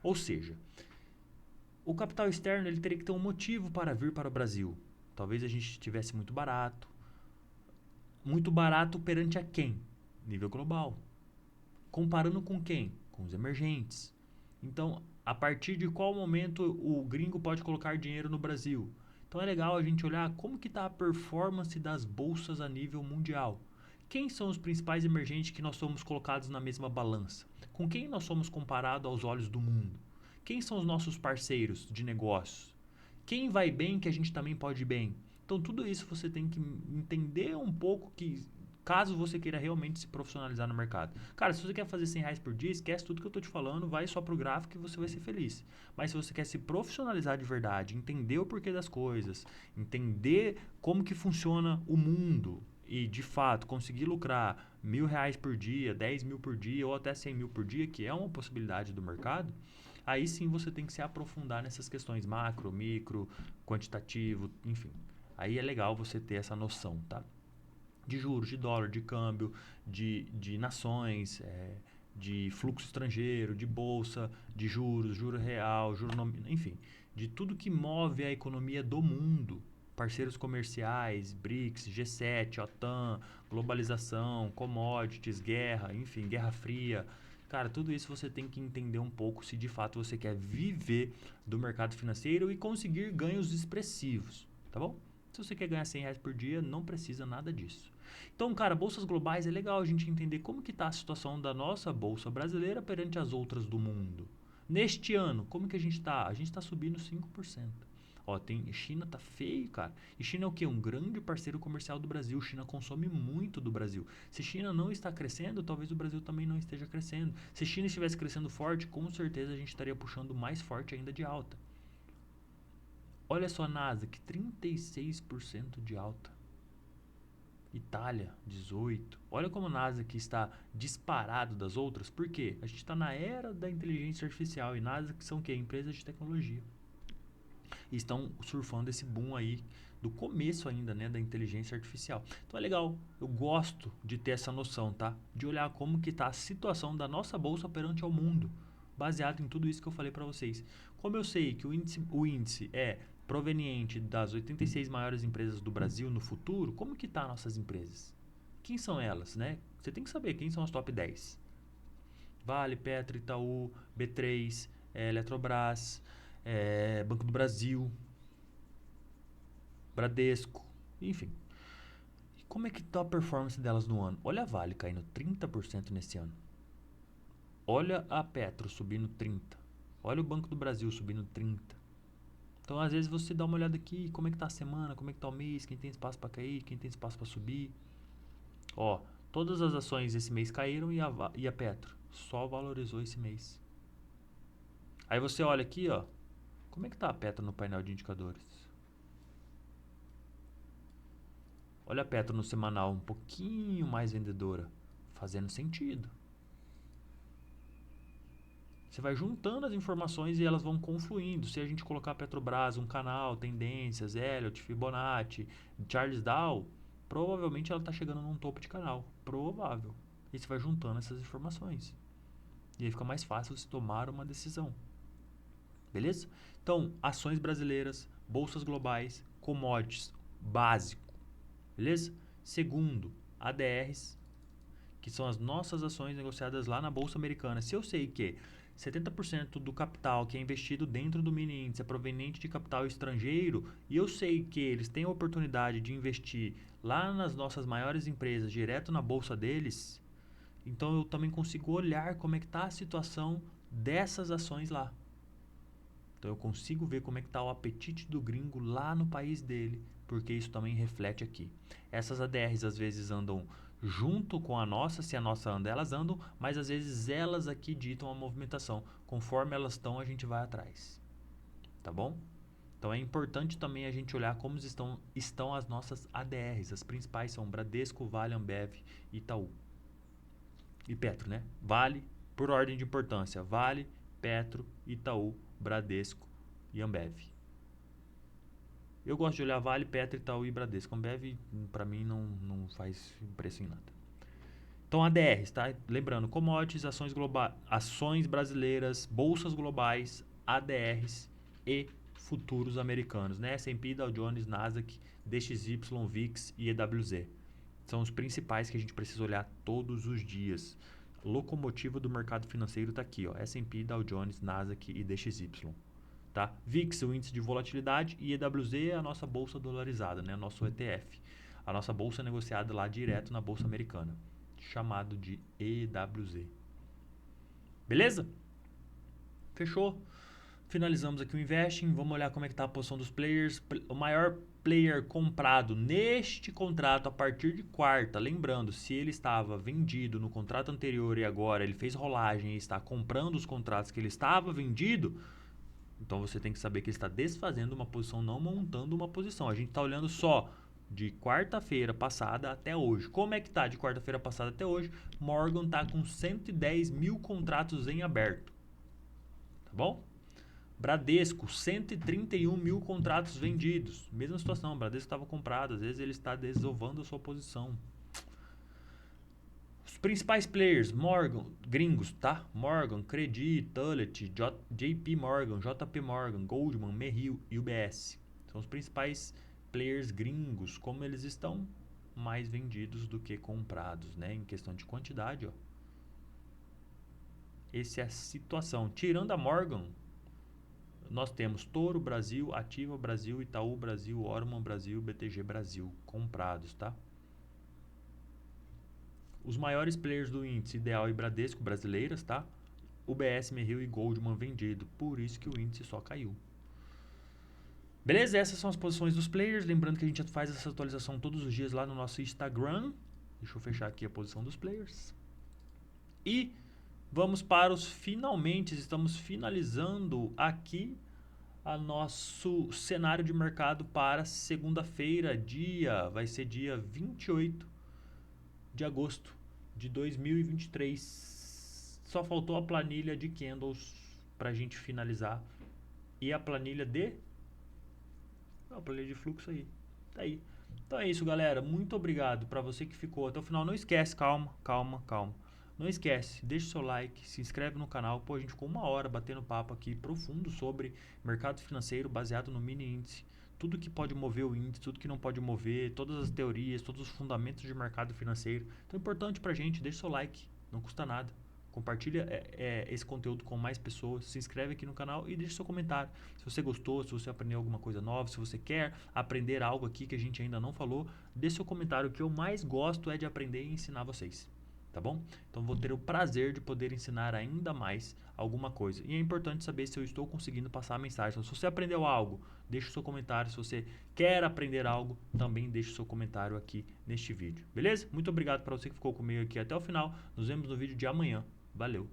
Ou seja, o capital externo ele teria que ter um motivo para vir para o Brasil. Talvez a gente estivesse muito barato. Muito barato perante a quem? Nível global. Comparando com quem? Com os emergentes. Então, a partir de qual momento o gringo pode colocar dinheiro no Brasil? Então é legal a gente olhar como que está a performance das bolsas a nível mundial. Quem são os principais emergentes que nós somos colocados na mesma balança? Com quem nós somos comparados aos olhos do mundo? Quem são os nossos parceiros de negócios? Quem vai bem que a gente também pode ir bem? Então tudo isso você tem que entender um pouco que caso você queira realmente se profissionalizar no mercado. Cara, se você quer fazer R$ 100 por dia, esquece tudo que eu tô te falando, vai só pro gráfico e você vai ser feliz. Mas se você quer se profissionalizar de verdade, entender o porquê das coisas, entender como que funciona o mundo e, de fato, conseguir lucrar R$ 1.000 por dia, 10 mil por dia ou até 100 mil por dia, que é uma possibilidade do mercado, aí sim você tem que se aprofundar nessas questões macro, micro, quantitativo, enfim. Aí é legal você ter essa noção, tá? De juros, de dólar, de câmbio, de nações, de fluxo estrangeiro, de bolsa, de juros, juro real, juro nominal, enfim, de tudo que move a economia do mundo. Parceiros comerciais, BRICS, G7, OTAN, globalização, commodities, guerra, enfim, Guerra Fria. Cara, tudo isso você tem que entender um pouco se de fato você quer viver do mercado financeiro e conseguir ganhos expressivos, tá bom? Se você quer ganhar R$ 100 por dia, não precisa nada disso. Então, cara, bolsas globais é legal a gente entender como que está a situação da nossa bolsa brasileira perante as outras do mundo. Neste ano, como que a gente está? A gente está subindo 5%. Ó, China tá feio, cara. E China é o quê? Um grande parceiro comercial do Brasil. China consome muito do Brasil. Se China não está crescendo, talvez o Brasil também não esteja crescendo. Se China estivesse crescendo forte, com certeza a gente estaria puxando mais forte ainda de alta. Olha só a Nasdaq, 36% de alta. Itália, 18%. Olha como a Nasdaq está disparado das outras. Por quê? A gente está na era da inteligência artificial e Nasdaq são o quê? Empresas de tecnologia. E estão surfando esse boom aí do começo ainda, né, da inteligência artificial. Então é legal, eu gosto de ter essa noção, tá? De olhar como que está a situação da nossa bolsa perante ao mundo, baseado em tudo isso que eu falei para vocês. Como eu sei que o índice é proveniente das 86 maiores empresas do Brasil no futuro, como que tá nossas empresas? Quem são elas, né? Você tem que saber quem são as top 10. Vale, Petro, Itaú, B3, Eletrobras, Banco do Brasil, Bradesco, enfim. E como é que tá a performance delas no ano? Olha a Vale caindo 30% nesse ano. Olha a Petro subindo 30%. Olha o Banco do Brasil subindo 30%. Então, às vezes, você dá uma olhada aqui, como é que tá a semana, como é que tá o mês, quem tem espaço para cair, quem tem espaço para subir. Ó, todas as ações esse mês caíram e a Petro só valorizou esse mês. Aí você olha aqui, ó, como é que tá a Petro no painel de indicadores? Olha a Petro no semanal, um pouquinho mais vendedora, fazendo sentido. Você vai juntando as informações e elas vão confluindo. Se a gente colocar Petrobras, um canal, tendências, Elliott, Fibonacci, Charles Dow, provavelmente ela está chegando num topo de canal. Provável. E você vai juntando essas informações. E aí fica mais fácil você tomar uma decisão. Beleza? Então, ações brasileiras, bolsas globais, commodities, básico. Beleza? Segundo, ADRs, que são as nossas ações negociadas lá na Bolsa Americana. Se eu sei que 70% do capital que é investido dentro do mini índice é proveniente de capital estrangeiro e eu sei que eles têm a oportunidade de investir lá nas nossas maiores empresas, direto na bolsa deles, então eu também consigo olhar como é que está a situação dessas ações lá. Então eu consigo ver como é que está o apetite do gringo lá no país dele, porque isso também reflete aqui. Essas ADRs às vezes andam junto com a nossa, se a nossa anda, elas andam, mas às vezes elas aqui ditam a movimentação. Conforme elas estão, a gente vai atrás. Tá bom? Então é importante também a gente olhar como estão as nossas ADRs. As principais são Bradesco, Vale, Ambev e Itaú. E Petro, né? Vale, por ordem de importância. Vale, Petro, Itaú, Bradesco e Ambev. Eu gosto de olhar Vale, Petro, Itaú e Bradesco. Ambev, para mim, não faz preço em nada. Então, ADRs, tá? Lembrando, commodities, ações brasileiras, bolsas globais, ADRs e futuros americanos, né? S&P, Dow Jones, Nasdaq, DXY, VIX e EWZ. São os principais que a gente precisa olhar todos os dias. Locomotiva do mercado financeiro está aqui, ó. S&P, Dow Jones, Nasdaq e DXY. Tá? VIX, o índice de volatilidade, e EWZ é a nossa bolsa dolarizada, né? Nosso ETF. A nossa bolsa é negociada lá direto na bolsa americana, chamado de EWZ. Beleza? Fechou? Finalizamos aqui o Investing. Vamos olhar como é que está a posição dos players. O maior player comprado neste contrato a partir de quarta. Lembrando, se ele estava vendido no contrato anterior e agora ele fez rolagem e está comprando os contratos que ele estava vendido, então você tem que saber que ele está desfazendo uma posição, não montando uma posição. A gente está olhando só de quarta-feira passada até hoje. Como é que está de quarta-feira passada até hoje? Morgan está com 110 mil contratos em aberto. Tá bom? Bradesco, 131 mil contratos vendidos. Mesma situação, o Bradesco estava comprado. Às vezes ele está desovando a sua posição. Os principais players, Morgan, gringos, tá? Morgan, Credit, Tullet, JP Morgan, JP Morgan, Goldman, Merrill e UBS. São os principais players gringos. Como eles estão? Mais vendidos do que comprados, né? Em questão de quantidade, ó. Essa é a situação. Tirando a Morgan, nós temos Toro Brasil, Ativa Brasil, Itaú Brasil, Orman Brasil, BTG Brasil comprados, tá? Os maiores players do índice Ideal e Bradesco brasileiras, tá? UBS, Merrill e Goldman vendido, por isso que o índice só caiu. Beleza? Essas são as posições dos players. Lembrando que a gente faz essa atualização todos os dias lá no nosso Instagram. Deixa eu fechar aqui a posição dos players. E vamos para os finalmente. Estamos finalizando aqui a nosso cenário de mercado para segunda-feira, vai ser dia 28 de agosto de 2023. Só faltou a planilha de candles para a gente finalizar. E a planilha a planilha de fluxo aí. Tá aí. Então é isso, galera. Muito obrigado para você que ficou até o final. Não esquece, calma. Não esquece, deixa o seu like, se inscreve no canal. Pô, a gente ficou 1 hora batendo papo aqui profundo sobre mercado financeiro baseado no mini índice. Tudo que pode mover o índice, tudo que não pode mover, todas as teorias, todos os fundamentos de mercado financeiro. Então é importante pra gente, deixa o seu like, não custa nada. Compartilha esse conteúdo com mais pessoas, se inscreve aqui no canal e deixa seu comentário. Se você gostou, se você aprendeu alguma coisa nova, se você quer aprender algo aqui que a gente ainda não falou, deixa seu comentário. O que eu mais gosto é de aprender e ensinar vocês. Tá bom? Então vou ter o prazer de poder ensinar ainda mais alguma coisa. E é importante saber se eu estou conseguindo passar a mensagem. Então, se você aprendeu algo, deixe o seu comentário. Se você quer aprender algo, também deixe o seu comentário aqui neste vídeo. Beleza? Muito obrigado para você que ficou comigo aqui até o final. Nos vemos no vídeo de amanhã. Valeu!